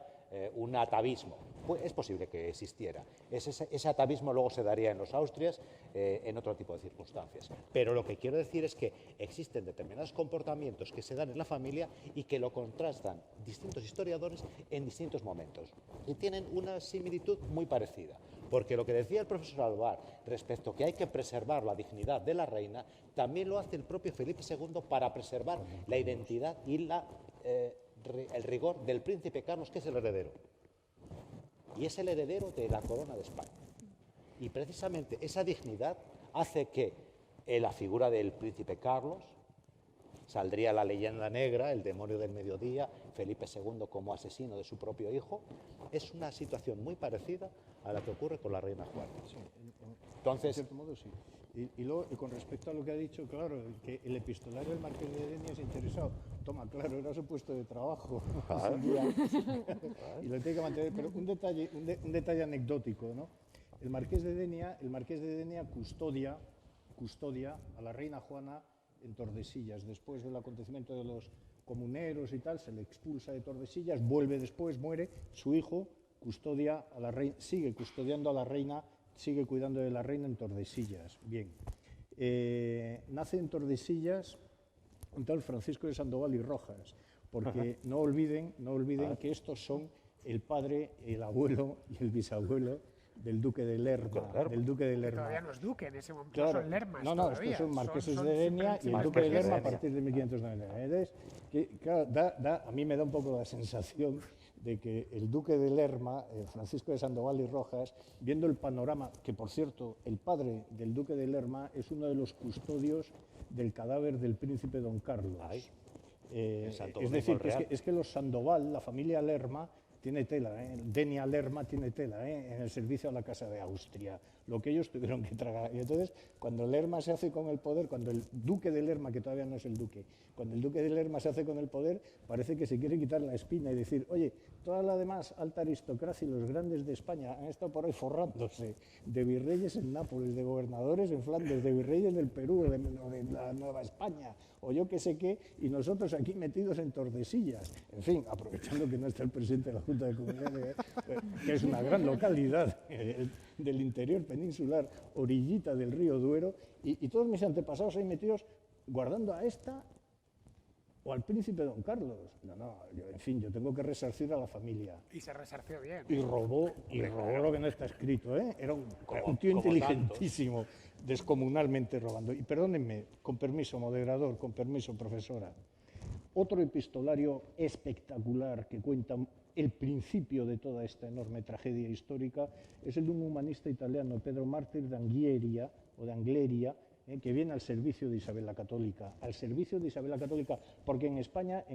un atavismo. Pues es posible que existiera. Ese atavismo luego se daría en los Austrias en otro tipo de circunstancias. Pero lo que quiero decir es que existen determinados comportamientos que se dan en la familia y que lo contrastan distintos historiadores en distintos momentos. Y tienen una similitud muy parecida. Porque lo que decía el profesor Alvar respecto a que hay que preservar la dignidad de la reina, también lo hace el propio Felipe II para preservar la identidad y el rigor del príncipe Carlos, que es el heredero. Y es el heredero de la corona de España. Y precisamente esa dignidad hace que en la figura del príncipe Carlos saldría la leyenda negra, el demonio del mediodía, Felipe II como asesino de su propio hijo. Es una situación muy parecida a la que ocurre con la reina Juana. Sí, entonces, en cierto modo, sí. Y luego, con respecto a lo que ha dicho, claro, que el epistolario del marqués de Denia es interesado. Toma, claro, era su puesto de trabajo. Y lo tiene que mantener. Pero un detalle anecdótico, ¿no? El marqués de Denia custodia a la reina Juana en Tordesillas. Después del acontecimiento de los comuneros y tal, se le expulsa de Tordesillas, vuelve después, muere. Su hijo custodia a la reina, sigue custodiando a la reina, sigue cuidando de la reina en Tordesillas. Bien. Nace en Tordesillas un tal Francisco de Sandoval y Rojas, porque no olviden que estos son el padre, el abuelo y el bisabuelo del duque de Lerma. Todavía no es duque, en ese momento claro, son Lermas. No, todavía. estos son marqueses de Denia y el duque de Lerma a partir de 1599. Entonces, claro, a mí me da un poco la sensación de que el duque de Lerma, Francisco de Sandoval y Rojas, viendo el panorama, que por cierto, el padre del duque de Lerma es uno de los custodios del cadáver del príncipe don Carlos. Es decir, es que los Sandoval, la familia Lerma, tiene tela, ¿eh? Denia Lerma tiene tela, ¿eh? En el servicio a la Casa de Austria, lo que ellos tuvieron que tragar. Y entonces, cuando Lerma se hace con el poder, cuando el duque de Lerma, que todavía no es el duque, cuando el duque de Lerma se hace con el poder, parece que se quiere quitar la espina y decir, oye, toda la demás alta aristocracia y los grandes de España han estado por ahí forrándose de virreyes en Nápoles, de gobernadores en Flandes, de virreyes del Perú, de la Nueva España, o yo qué sé qué, y nosotros aquí metidos en Tordesillas. En fin, aprovechando que no está el presidente de la Junta de Comunidades, que es una gran localidad del interior peninsular, orillita del río Duero, y todos mis antepasados ahí metidos guardando a esta o al príncipe don Carlos. No, en fin, yo tengo que resarcir a la familia. Y se resarció bien. Y robó lo que no está escrito, ¿eh? Era un tío inteligentísimo, descomunalmente robando. Y perdónenme, con permiso, moderador, con permiso, profesora. Otro epistolario espectacular que cuenta el principio de toda esta enorme tragedia histórica es el de un humanista italiano, Pedro Mártir de Angleria, que viene al servicio de Isabel la Católica, porque en España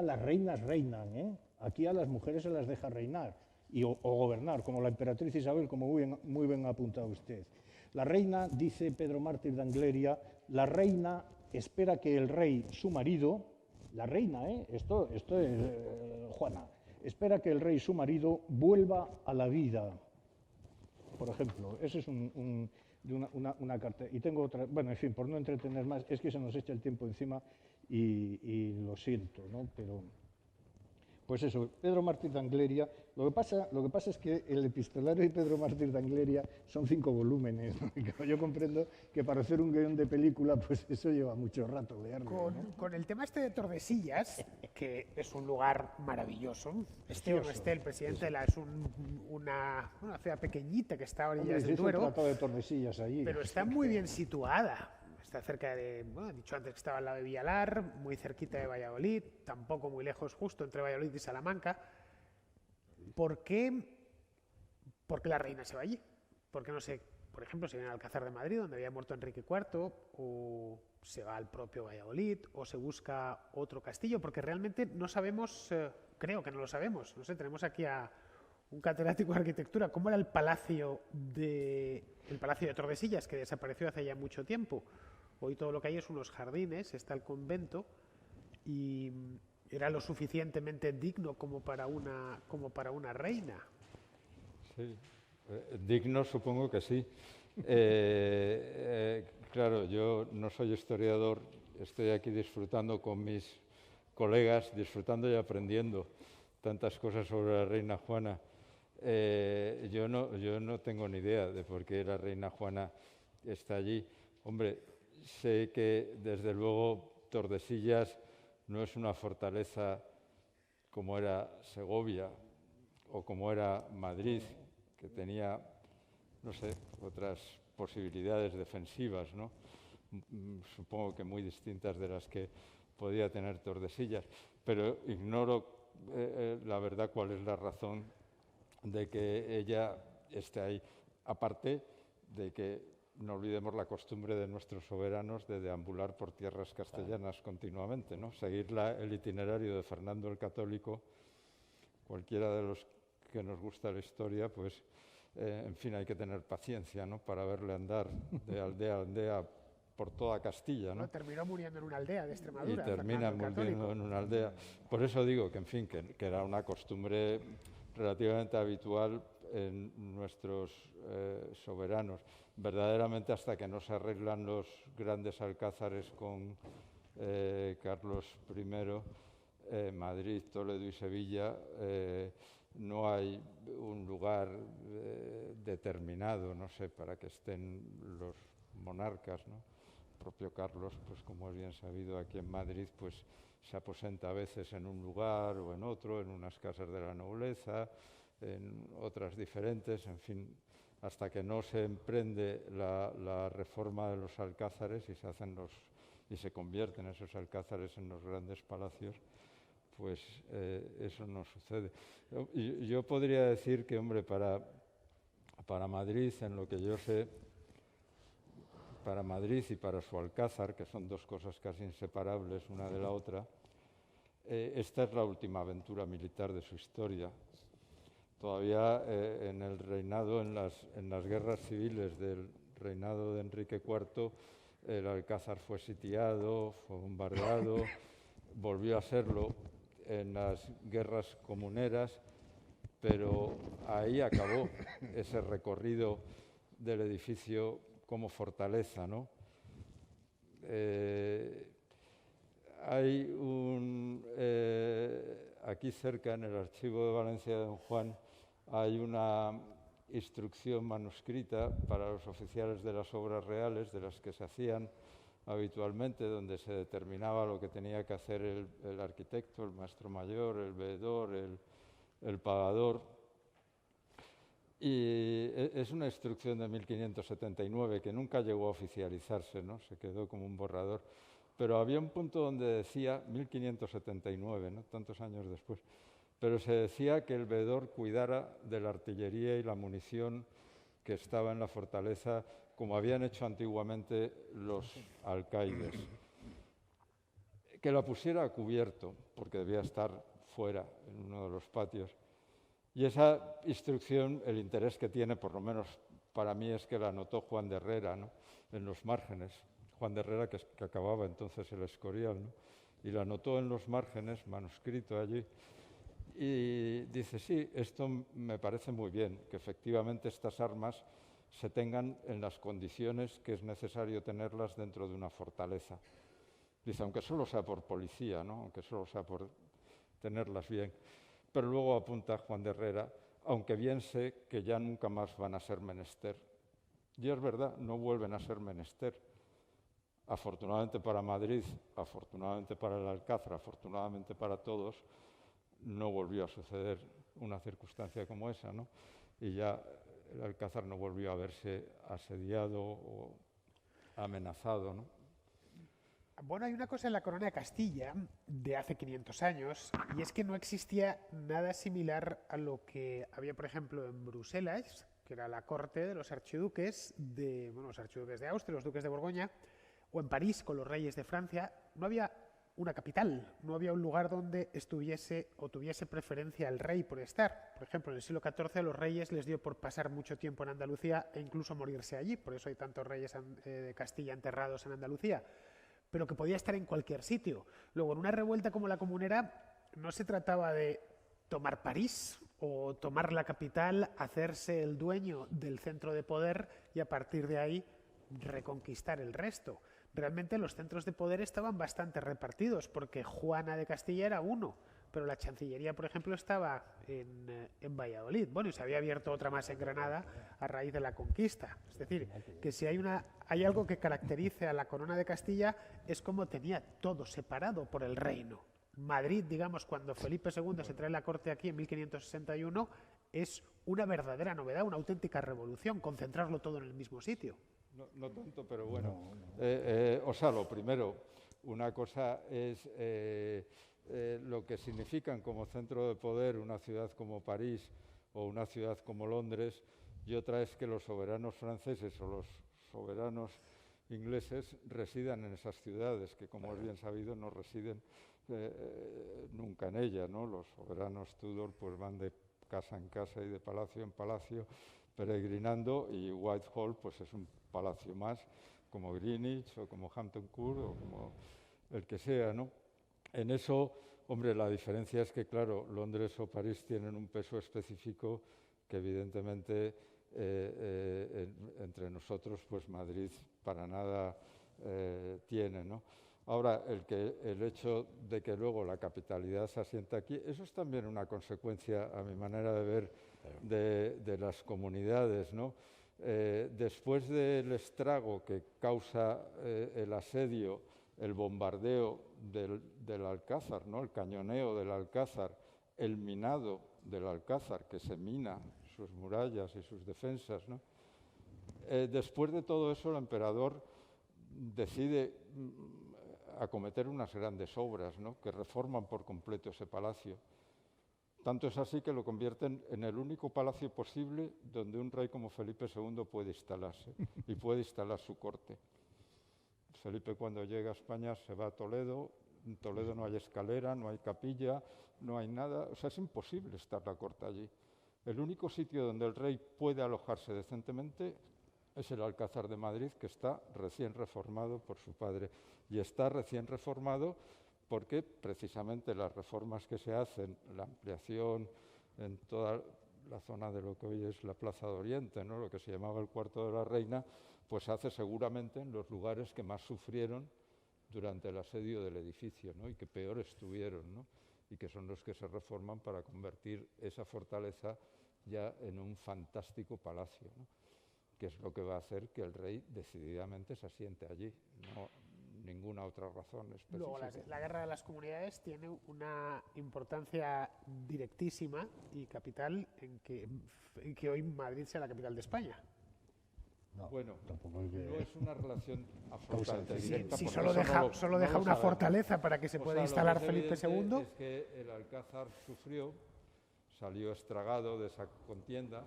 las reinas reinan, ¿eh? Aquí a las mujeres se las deja reinar o gobernar, como la emperatriz Isabel, como muy bien ha apuntado usted. La reina, dice Pedro Mártir de Angleria, la reina espera que el rey, su marido, la reina, esto es Juana, espera que el rey, su marido, vuelva a la vida. Por ejemplo, ese es una carta. Y tengo otra, bueno, en fin, por no entretener más, es que se nos echa el tiempo encima y lo siento, ¿no? Pero, pues eso, Pedro Mártir de Angleria, lo que pasa es que el epistolario de Pedro Mártir de Angleria son 5 volúmenes, ¿no? Y yo comprendo que para hacer un guión de película, pues eso lleva mucho rato leerlo, ¿no? Con el tema este de Tordesillas, que es un lugar maravilloso, esté o no esté el presidente, es una ciudad pequeñita que está a orillas del Duero, tratado de Tordesillas allí. Pero está muy bien situada. Está cerca de, bueno, he dicho antes que estaba al lado de Villalar, muy cerquita de Valladolid, tampoco muy lejos, justo entre Valladolid y Salamanca. ¿Por qué la reina se va allí? ¿Por qué no se, por ejemplo, se viene al Alcázar de Madrid, donde había muerto Enrique IV, o se va al propio Valladolid, o se busca otro castillo? Porque realmente no sabemos, creo que no lo sabemos. No sé, tenemos aquí a un catedrático de arquitectura. ¿Cómo era el palacio de Tordesillas, que desapareció hace ya mucho tiempo? Hoy todo lo que hay es unos jardines, está el convento, y era lo suficientemente digno como para una reina. Sí, digno supongo que sí. Claro, yo no soy historiador, estoy aquí disfrutando con mis colegas, disfrutando y aprendiendo tantas cosas sobre la reina Juana. Yo no tengo ni idea de por qué la reina Juana está allí. Hombre, sé que desde luego Tordesillas no es una fortaleza como era Segovia o como era Madrid, que tenía, no sé, otras posibilidades defensivas, ¿no? Supongo que muy distintas de las que podía tener Tordesillas, pero ignoro la verdad cuál es la razón de que ella esté ahí, aparte de que no olvidemos la costumbre de nuestros soberanos de deambular por tierras castellanas continuamente, ¿no? Seguir el itinerario de Fernando el Católico, cualquiera de los que nos gusta la historia, pues, en fin, hay que tener paciencia, ¿no? Para verle andar de aldea a aldea por toda Castilla, ¿no? Terminó muriendo en una aldea de Extremadura. Y termina muriendo en una aldea. Por eso digo que, en fin, que era una costumbre relativamente habitual en nuestros soberanos. Verdaderamente, hasta que no se arreglan los grandes alcázares con Carlos I, Madrid, Toledo y Sevilla, no hay un lugar determinado, no sé, para que estén los monarcas, ¿no? El propio Carlos, pues como es bien sabido, aquí en Madrid, pues se aposenta a veces en un lugar o en otro, en unas casas de la nobleza, en otras diferentes, en fin, hasta que no se emprende la reforma de los alcázares y se convierten esos alcázares en los grandes palacios, pues eso no sucede. Yo podría decir que, hombre, para Madrid, en lo que yo sé, para Madrid y para su alcázar, que son dos cosas casi inseparables una de la otra, esta es la última aventura militar de su historia. Todavía en el reinado, en las guerras civiles del reinado de Enrique IV, el Alcázar fue sitiado, fue bombardeado, volvió a serlo en las guerras comuneras, pero ahí acabó ese recorrido del edificio como fortaleza, ¿no? Hay aquí cerca, en el Archivo de Valencia de Don Juan, hay una instrucción manuscrita para los oficiales de las obras reales, de las que se hacían habitualmente, donde se determinaba lo que tenía que hacer el arquitecto, el maestro mayor, el veedor, el pagador. Y es una instrucción de 1579 que nunca llegó a oficializarse, ¿no? Se quedó como un borrador. Pero había un punto donde decía, 1579, ¿no? Tantos años después, pero se decía que el veedor cuidara de la artillería y la munición que estaba en la fortaleza, como habían hecho antiguamente los alcaides. Que la pusiera a cubierto, porque debía estar fuera, en uno de los patios. Y esa instrucción, el interés que tiene, por lo menos para mí, es que la anotó Juan de Herrera, ¿no? En los márgenes. Juan de Herrera, que acababa entonces el Escorial, ¿no? Y la anotó en los márgenes, manuscrito allí. Y dice, sí, esto me parece muy bien, que efectivamente estas armas se tengan en las condiciones que es necesario tenerlas dentro de una fortaleza. Dice, aunque solo sea por policía, ¿no? Aunque solo sea por tenerlas bien. Pero luego apunta Juan de Herrera, aunque bien sé que ya nunca más van a ser menester. Y es verdad, no vuelven a ser menester. Afortunadamente para Madrid, afortunadamente para el Alcázar, afortunadamente para todos, no volvió a suceder una circunstancia como esa, ¿no? Y ya el Alcázar no volvió a verse asediado o amenazado, ¿no? Bueno, hay una cosa en la corona de Castilla de hace 500 años, y es que no existía nada similar a lo que había, por ejemplo, en Bruselas, que era la corte de los archiduques los archiduques de Austria, los duques de Borgoña, o en París con los reyes de Francia. No había una capital, no había un lugar donde estuviese o tuviese preferencia el rey por estar. Por ejemplo, en el siglo XIV a los reyes les dio por pasar mucho tiempo en Andalucía e incluso morirse allí, por eso hay tantos reyes de Castilla enterrados en Andalucía, pero que podía estar en cualquier sitio. Luego, en una revuelta como la Comunera, no se trataba de tomar París o tomar la capital, hacerse el dueño del centro de poder y a partir de ahí reconquistar el resto. Realmente los centros de poder estaban bastante repartidos, porque Juana de Castilla era uno, pero la Chancillería, por ejemplo, estaba en Valladolid. Bueno, y se había abierto otra más en Granada a raíz de la conquista. Es decir, que si hay algo que caracterice a la corona de Castilla es como tenía todo separado por el reino. Madrid, digamos, cuando Felipe II se trae la corte aquí en 1561, es una verdadera novedad, una auténtica revolución, concentrarlo todo en el mismo sitio. No tanto, pero bueno. O sea, lo primero, una cosa es lo que significan como centro de poder una ciudad como París o una ciudad como Londres, y otra es que los soberanos franceses o los soberanos ingleses residan en esas ciudades, que como es bien sabido no residen nunca en ellas, ¿no? Los soberanos Tudor pues van de casa en casa y de palacio en palacio peregrinando, y Whitehall pues es un palacio más, como Greenwich o como Hampton Court o como el que sea, ¿no? En eso, hombre, la diferencia es que, claro, Londres o París tienen un peso específico que evidentemente entre nosotros, pues Madrid para nada tiene, ¿no? Ahora, el hecho de que luego la capitalidad se asienta aquí, eso es también una consecuencia, a mi manera de ver, de las comunidades, ¿no? Después del estrago que causa el asedio, el bombardeo del Alcázar, ¿no? El cañoneo del Alcázar, el minado del Alcázar, que se mina sus murallas y sus defensas, ¿no? Después de todo eso, el emperador decide acometer unas grandes obras, ¿no? Que reforman por completo ese palacio. Tanto es así que lo convierten en el único palacio posible donde un rey como Felipe II puede instalarse y puede instalar su corte. Felipe, cuando llega a España, se va a Toledo. En Toledo no hay escalera, no hay capilla, no hay nada. O sea, es imposible estar la corte allí. El único sitio donde el rey puede alojarse decentemente es el Alcázar de Madrid, que está recién reformado por su padre. Y está recién reformado porque precisamente las reformas que se hacen, la ampliación en toda la zona de lo que hoy es la Plaza de Oriente, ¿no?, lo que se llamaba el Cuarto de la Reina, pues se hace seguramente en los lugares que más sufrieron durante el asedio del edificio, ¿no?, y que peor estuvieron, ¿no?, y que son los que se reforman para convertir esa fortaleza ya en un fantástico palacio, ¿no?, que es lo que va a hacer que el rey decididamente se asiente allí, no ninguna otra razón específica. Luego, la Guerra de las Comunidades tiene una importancia directísima y capital en que hoy Madrid sea la capital de España. No, bueno, tampoco hay que... no es una relación absolutamente directa. Si porque solo eso deja, no lo una sabemos. fortaleza para que se pueda instalar Felipe II. Lo que es que el Alcázar salió estragado de esa contienda,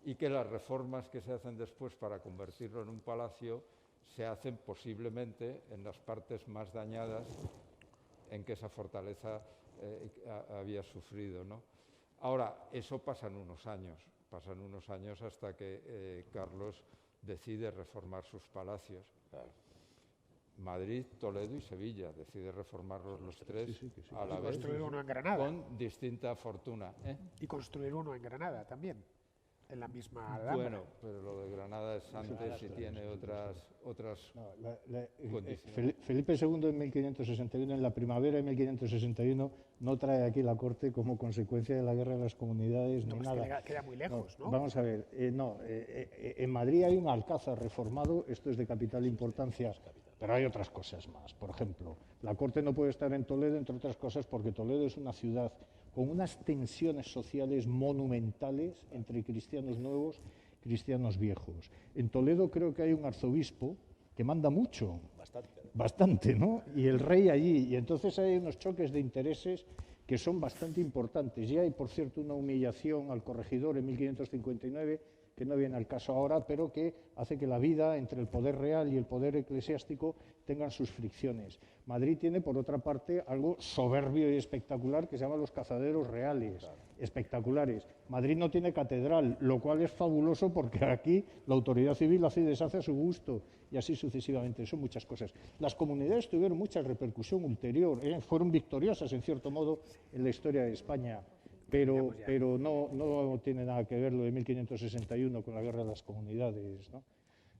y que las reformas que se hacen después para convertirlo en un palacio se hacen posiblemente en las partes más dañadas en que esa fortaleza había sufrido, ¿no? Ahora, eso pasan unos años hasta que Carlos decide reformar sus palacios. Madrid, Toledo y Sevilla, decide reformarlos los tres a la vez, construir uno en Granada. con distinta fortuna. Y construir uno en Granada también, en la misma Alhambra. Bueno, pero lo de Granada es antes y tiene otras condiciones. Felipe II en 1561, en la primavera de 1561, no trae aquí la corte como consecuencia de la Guerra de las Comunidades ni nada. Queda muy lejos, ¿no? Vamos a ver, en Madrid hay un alcázar reformado, esto es de capital importancia, pero hay otras cosas más. Por ejemplo, la corte no puede estar en Toledo, entre otras cosas, porque Toledo es una ciudad con unas tensiones sociales monumentales entre cristianos nuevos y cristianos viejos. En Toledo creo que hay un arzobispo que manda mucho, bastante, ¿no? Y el rey allí, y entonces hay unos choques de intereses que son bastante importantes. Ya hay, por cierto, una humillación al corregidor en 1559, que no viene al caso ahora, pero que hace que la vida entre el poder real y el poder eclesiástico tengan sus fricciones. Madrid tiene, por otra parte, algo soberbio y espectacular que se llama los cazaderos reales, espectaculares. Madrid no tiene catedral, lo cual es fabuloso porque aquí la autoridad civil hace y deshace a su gusto, y así sucesivamente. Son muchas cosas. Las comunidades tuvieron mucha repercusión ulterior, fueron victoriosas, en cierto modo, en la historia de España. Pero no tiene nada que ver lo de 1561 con la Guerra de las Comunidades, ¿no?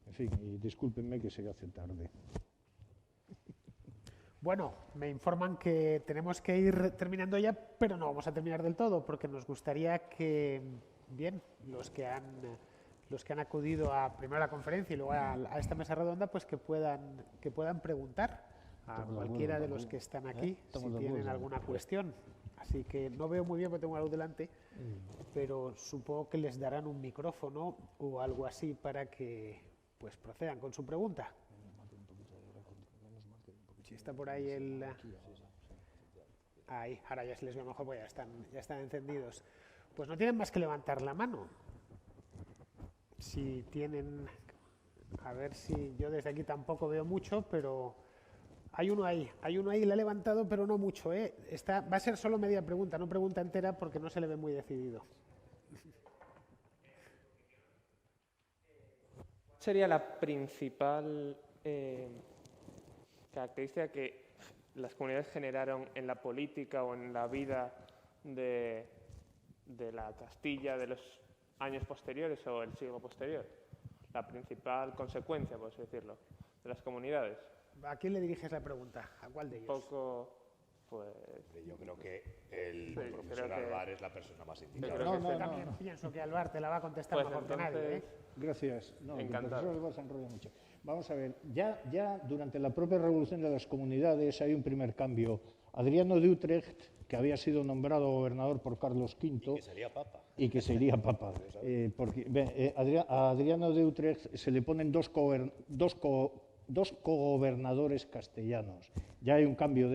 En fin, y discúlpenme que se hace tarde. Bueno, me informan que tenemos que ir terminando ya, pero no vamos a terminar del todo, porque nos gustaría que, bien, los que han acudido primero a la conferencia y luego a esta mesa redonda, pues que puedan preguntar a cualquiera de los que están aquí si tienen alguna cuestión. Así que no veo muy bien porque tengo la luz delante, pero supongo que les darán un micrófono o algo así para que pues procedan con su pregunta. Si está por ahí ahí, ahora ya se les ve mejor porque ya están encendidos. Pues no tienen más que levantar la mano. Si tienen, a ver si yo desde aquí tampoco veo mucho, pero hay uno ahí, le ha levantado, pero no mucho, ¿eh? Va a ser solo media pregunta, no pregunta entera porque no se le ve muy decidido. ¿Sería la principal característica que las comunidades generaron en la política o en la vida de la Castilla de los años posteriores o el siglo posterior? La principal consecuencia, por así decirlo, de las comunidades. ¿A quién le diriges la pregunta? ¿A cuál de ellos? Un poco, pues... Yo creo que el profesor Alvar es la persona más indicada. Yo también pienso que Alvar te la va a contestar pues mejor que nadie, ¿eh? Gracias. No, encantado. El profesor Alvar se enrolla mucho. Vamos a ver, ya durante la propia revolución de las comunidades hay un primer cambio. Adriano de Utrecht, que había sido nombrado gobernador por Carlos V... Y que sería papa. Porque a Adriano de Utrecht se le ponen dos cogobernadores castellanos. Ya hay un cambio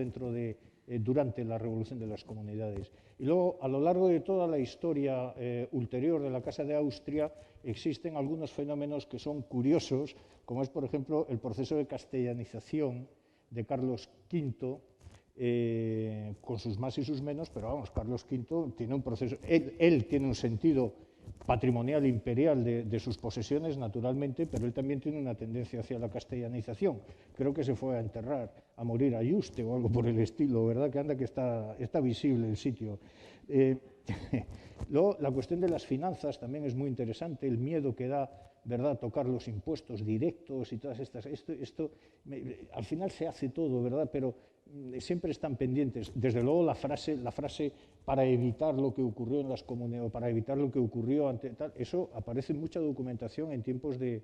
durante la Revolución de las Comunidades. Y luego, a lo largo de toda la historia ulterior de la Casa de Austria, existen algunos fenómenos que son curiosos, como es, por ejemplo, el proceso de castellanización de Carlos V, con sus más y sus menos, pero vamos, Carlos V tiene un proceso, él tiene un sentido patrimonial imperial de sus posesiones, naturalmente, pero él también tiene una tendencia hacia la castellanización. Creo que se fue a enterrar, a morir a Yuste o algo por el estilo, ¿verdad? Que anda que está visible el sitio. Luego, la cuestión de las finanzas también es muy interesante, el miedo que da, ¿verdad?, tocar los impuestos directos y todas estas... al final se hace todo, ¿verdad?, pero siempre están pendientes. Desde luego la frase para evitar lo que ocurrió en las comunidades, o para evitar lo que ocurrió ante tal, eso aparece en mucha documentación en tiempos de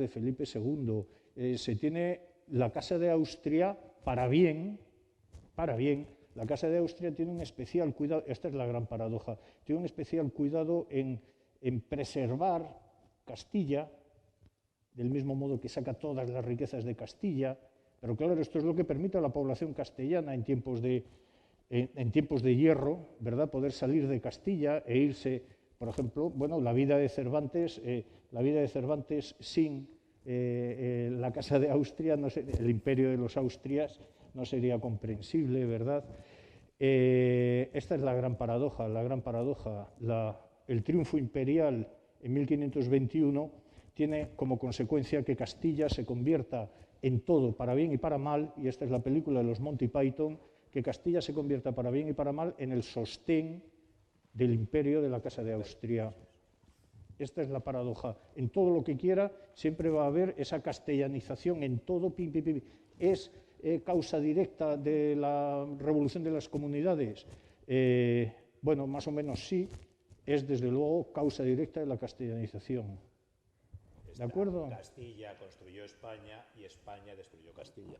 Felipe II. Se tiene la Casa de Austria para bien, la Casa de Austria tiene un especial cuidado, esta es la gran paradoja, tiene un especial cuidado en preservar Castilla, del mismo modo que saca todas las riquezas de Castilla, pero claro, esto es lo que permite a la población castellana en tiempos de hierro, ¿verdad?, poder salir de Castilla e irse, por ejemplo, bueno, la vida de Cervantes sin la Casa de Austria, el imperio de los Austrias, no sería comprensible, ¿verdad? Esta es la gran paradoja, el triunfo imperial en 1521 tiene como consecuencia que Castilla se convierta en todo, para bien y para mal, y esta es la película de los Monty Python, que Castilla se convierta para bien y para mal en el sostén del imperio de la Casa de Austria. Esta es la paradoja. En todo lo que quiera siempre va a haber esa castellanización, en todo, pim, pim, pim. ¿Es causa directa de la revolución de las comunidades? Bueno, más o menos sí. Es desde luego causa directa de la castellanización. ¿De acuerdo? Castilla construyó España y España destruyó Castilla.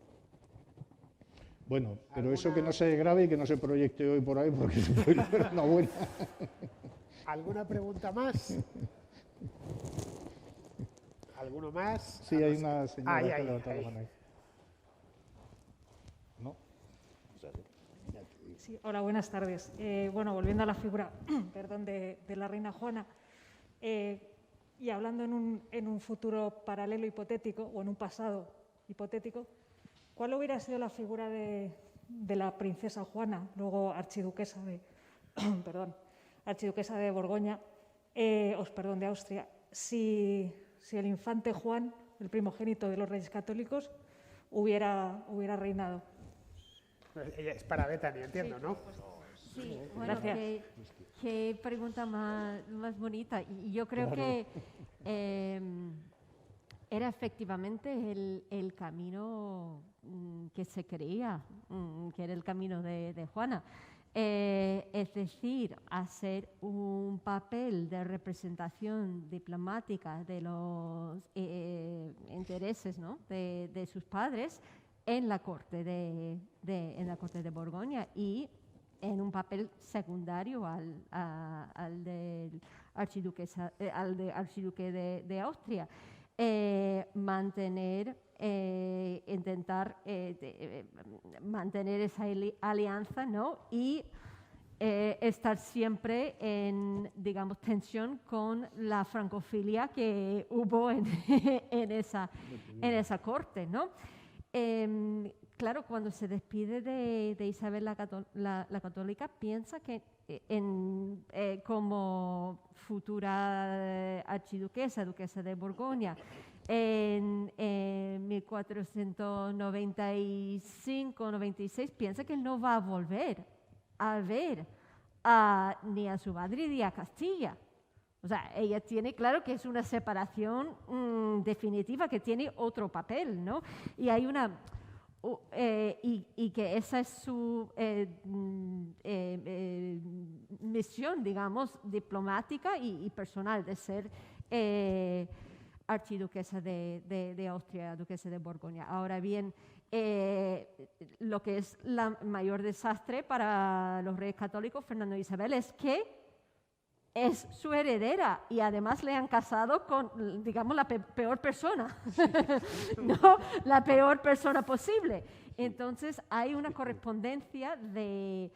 Bueno, pero eso que no se grabe y que no se proyecte hoy por ahí porque se puede ver una buena. ¿Alguna pregunta más? ¿Alguno más? Sí, hay una señora que levanta la mano ahí. ¿No? Sí, hola, buenas tardes. Bueno, volviendo a la figura perdón, de la reina Juana, y hablando en un futuro paralelo hipotético, o en un pasado hipotético, ¿cuál hubiera sido la figura de la princesa Juana, luego archiduquesa de, archiduquesa de Borgoña, de Austria, si el infante Juan, el primogénito de los Reyes Católicos, hubiera reinado? Ella es para Bethany, entiendo, ¿no? Sí, bueno, gracias. Qué pregunta más bonita. Y yo creo que era efectivamente el camino que se creía, que era el camino de Juana. Es decir, hacer un papel de representación diplomática de los intereses, ¿no?, de sus padres en la corte de Borgoña y en un papel secundario al del archiduque de Austria. Intentar mantener esa alianza, ¿no?, y estar siempre en, digamos, tensión con la francofilia que hubo en esa corte, ¿no? Claro, cuando se despide de Isabel la Católica, piensa que como futura archiduquesa, duquesa de Borgoña, en 1495-96, piensa que no va a volver a ver ni a su madre ni a Castilla. O sea, ella tiene claro que es una separación definitiva, que tiene otro papel, ¿no? Y hay una... y que esa es su misión, digamos, diplomática y personal, de ser archiduquesa de Austria, duquesa de Borgoña. Ahora bien, lo que es el mayor desastre para los reyes católicos, Fernando e Isabel, es que es su heredera y además le han casado con, digamos, la peor persona, ¿no? La peor persona posible. Entonces hay una correspondencia de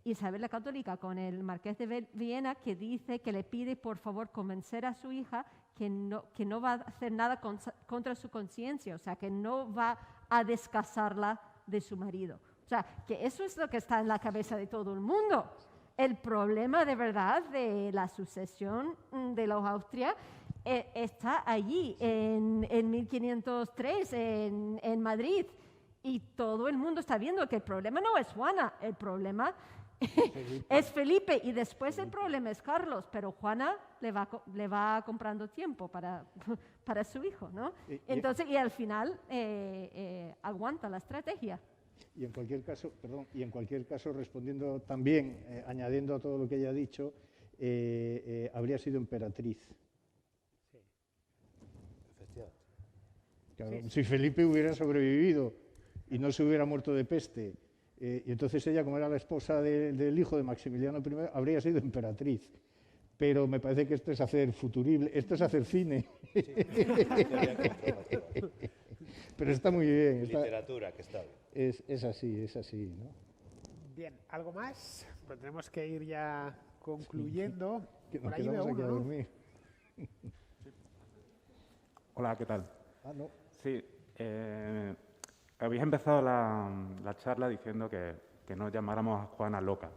Isabel la Católica con el marqués de Viena, que dice que le pide por favor convencer a su hija que no va a hacer nada contra su conciencia, o sea, que no va a descasarla de su marido. O sea, que eso es lo que está en la cabeza de todo el mundo. El problema de verdad de la sucesión de los Austria está allí, en 1503, en Madrid. Y todo el mundo está viendo que el problema no es Juana, el problema es Felipe. Y después el problema es Carlos, pero Juana le va comprando tiempo para su hijo, ¿no? Entonces, y al final aguanta la estrategia. Y en cualquier caso, respondiendo también, añadiendo a todo lo que ella ha dicho, habría sido emperatriz. Sí. Efectivamente. Claro, sí. Si Felipe hubiera sobrevivido y no se hubiera muerto de peste, y entonces ella, como era la esposa del hijo de Maximiliano I, habría sido emperatriz. Pero me parece que esto es hacer futurible, esto es hacer cine. Sí. Pero está muy bien. Literatura, que está bien. Es así, ¿no? Bien, ¿algo más? Pues tenemos que ir ya concluyendo. Que por nos ahí quedamos veo aquí a uno, ¿no? dormir. Hola, ¿qué tal? Ah, no. Sí, habéis empezado la charla diciendo que no llamáramos a Juana loca.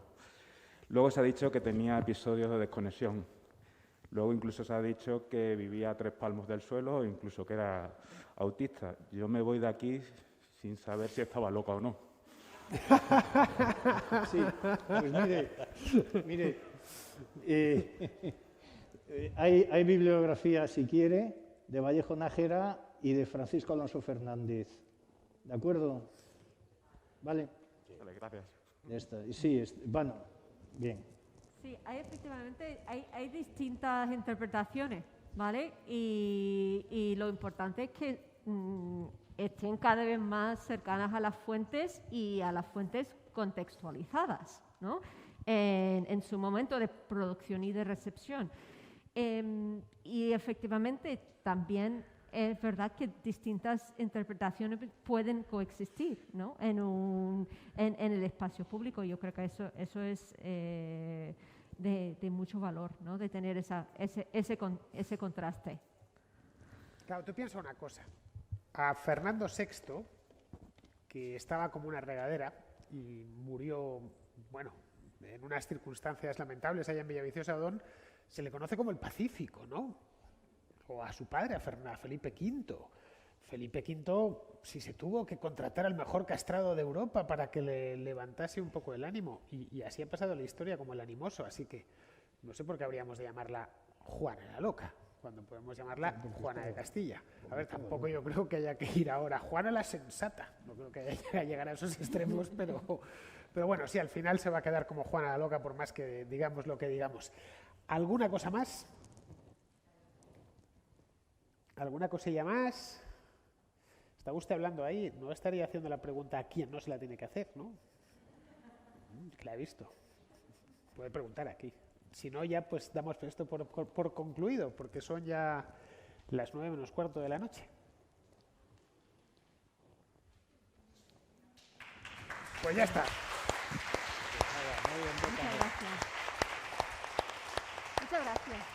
Luego se ha dicho que tenía episodios de desconexión. Luego incluso se ha dicho que vivía a 3 palmos del suelo o incluso que era autista. Yo me voy de aquí sin saber si estaba loca o no. Sí, pues mire, hay bibliografía, si quiere, de Vallejo Nájera y de Francisco Alonso Fernández. ¿De acuerdo? ¿Vale? Vale, gracias. Sí, bueno, bien. Sí, efectivamente hay distintas interpretaciones, ¿vale? Y lo importante es que estén cada vez más cercanas a las fuentes y a las fuentes contextualizadas, ¿no? En su momento de producción y de recepción. Y efectivamente también es verdad que distintas interpretaciones pueden coexistir, ¿no? en el espacio público. Yo creo que eso es de mucho valor, ¿no? De tener ese contraste. Claro, tú piensas una cosa. A Fernando VI, que estaba como una regadera y murió, bueno, en unas circunstancias lamentables allá en Villaviciosa Odón, se le conoce como el Pacífico, ¿no? O a su padre, a Felipe V. Felipe V, si se tuvo que contratar al mejor castrado de Europa para que le levantase un poco el ánimo. Y así ha pasado la historia como el animoso. Así que no sé por qué habríamos de llamarla Juana la Loca, cuando podemos llamarla Juana de Castilla. A ver, tampoco yo creo que haya que ir ahora Juana la Sensata. No creo que haya que llegar a esos extremos, pero bueno, sí, al final se va a quedar como Juana la Loca, por más que digamos lo que digamos. ¿Alguna cosa más? ¿Alguna cosilla más? ¿Está usted hablando ahí? No estaría haciendo la pregunta a quién no se la tiene que hacer, ¿no? Que la he visto. Puede preguntar aquí. Si no, ya pues damos esto por concluido, porque son ya las 9:15 de la noche. Pues ya está. Muchas gracias. Muchas gracias.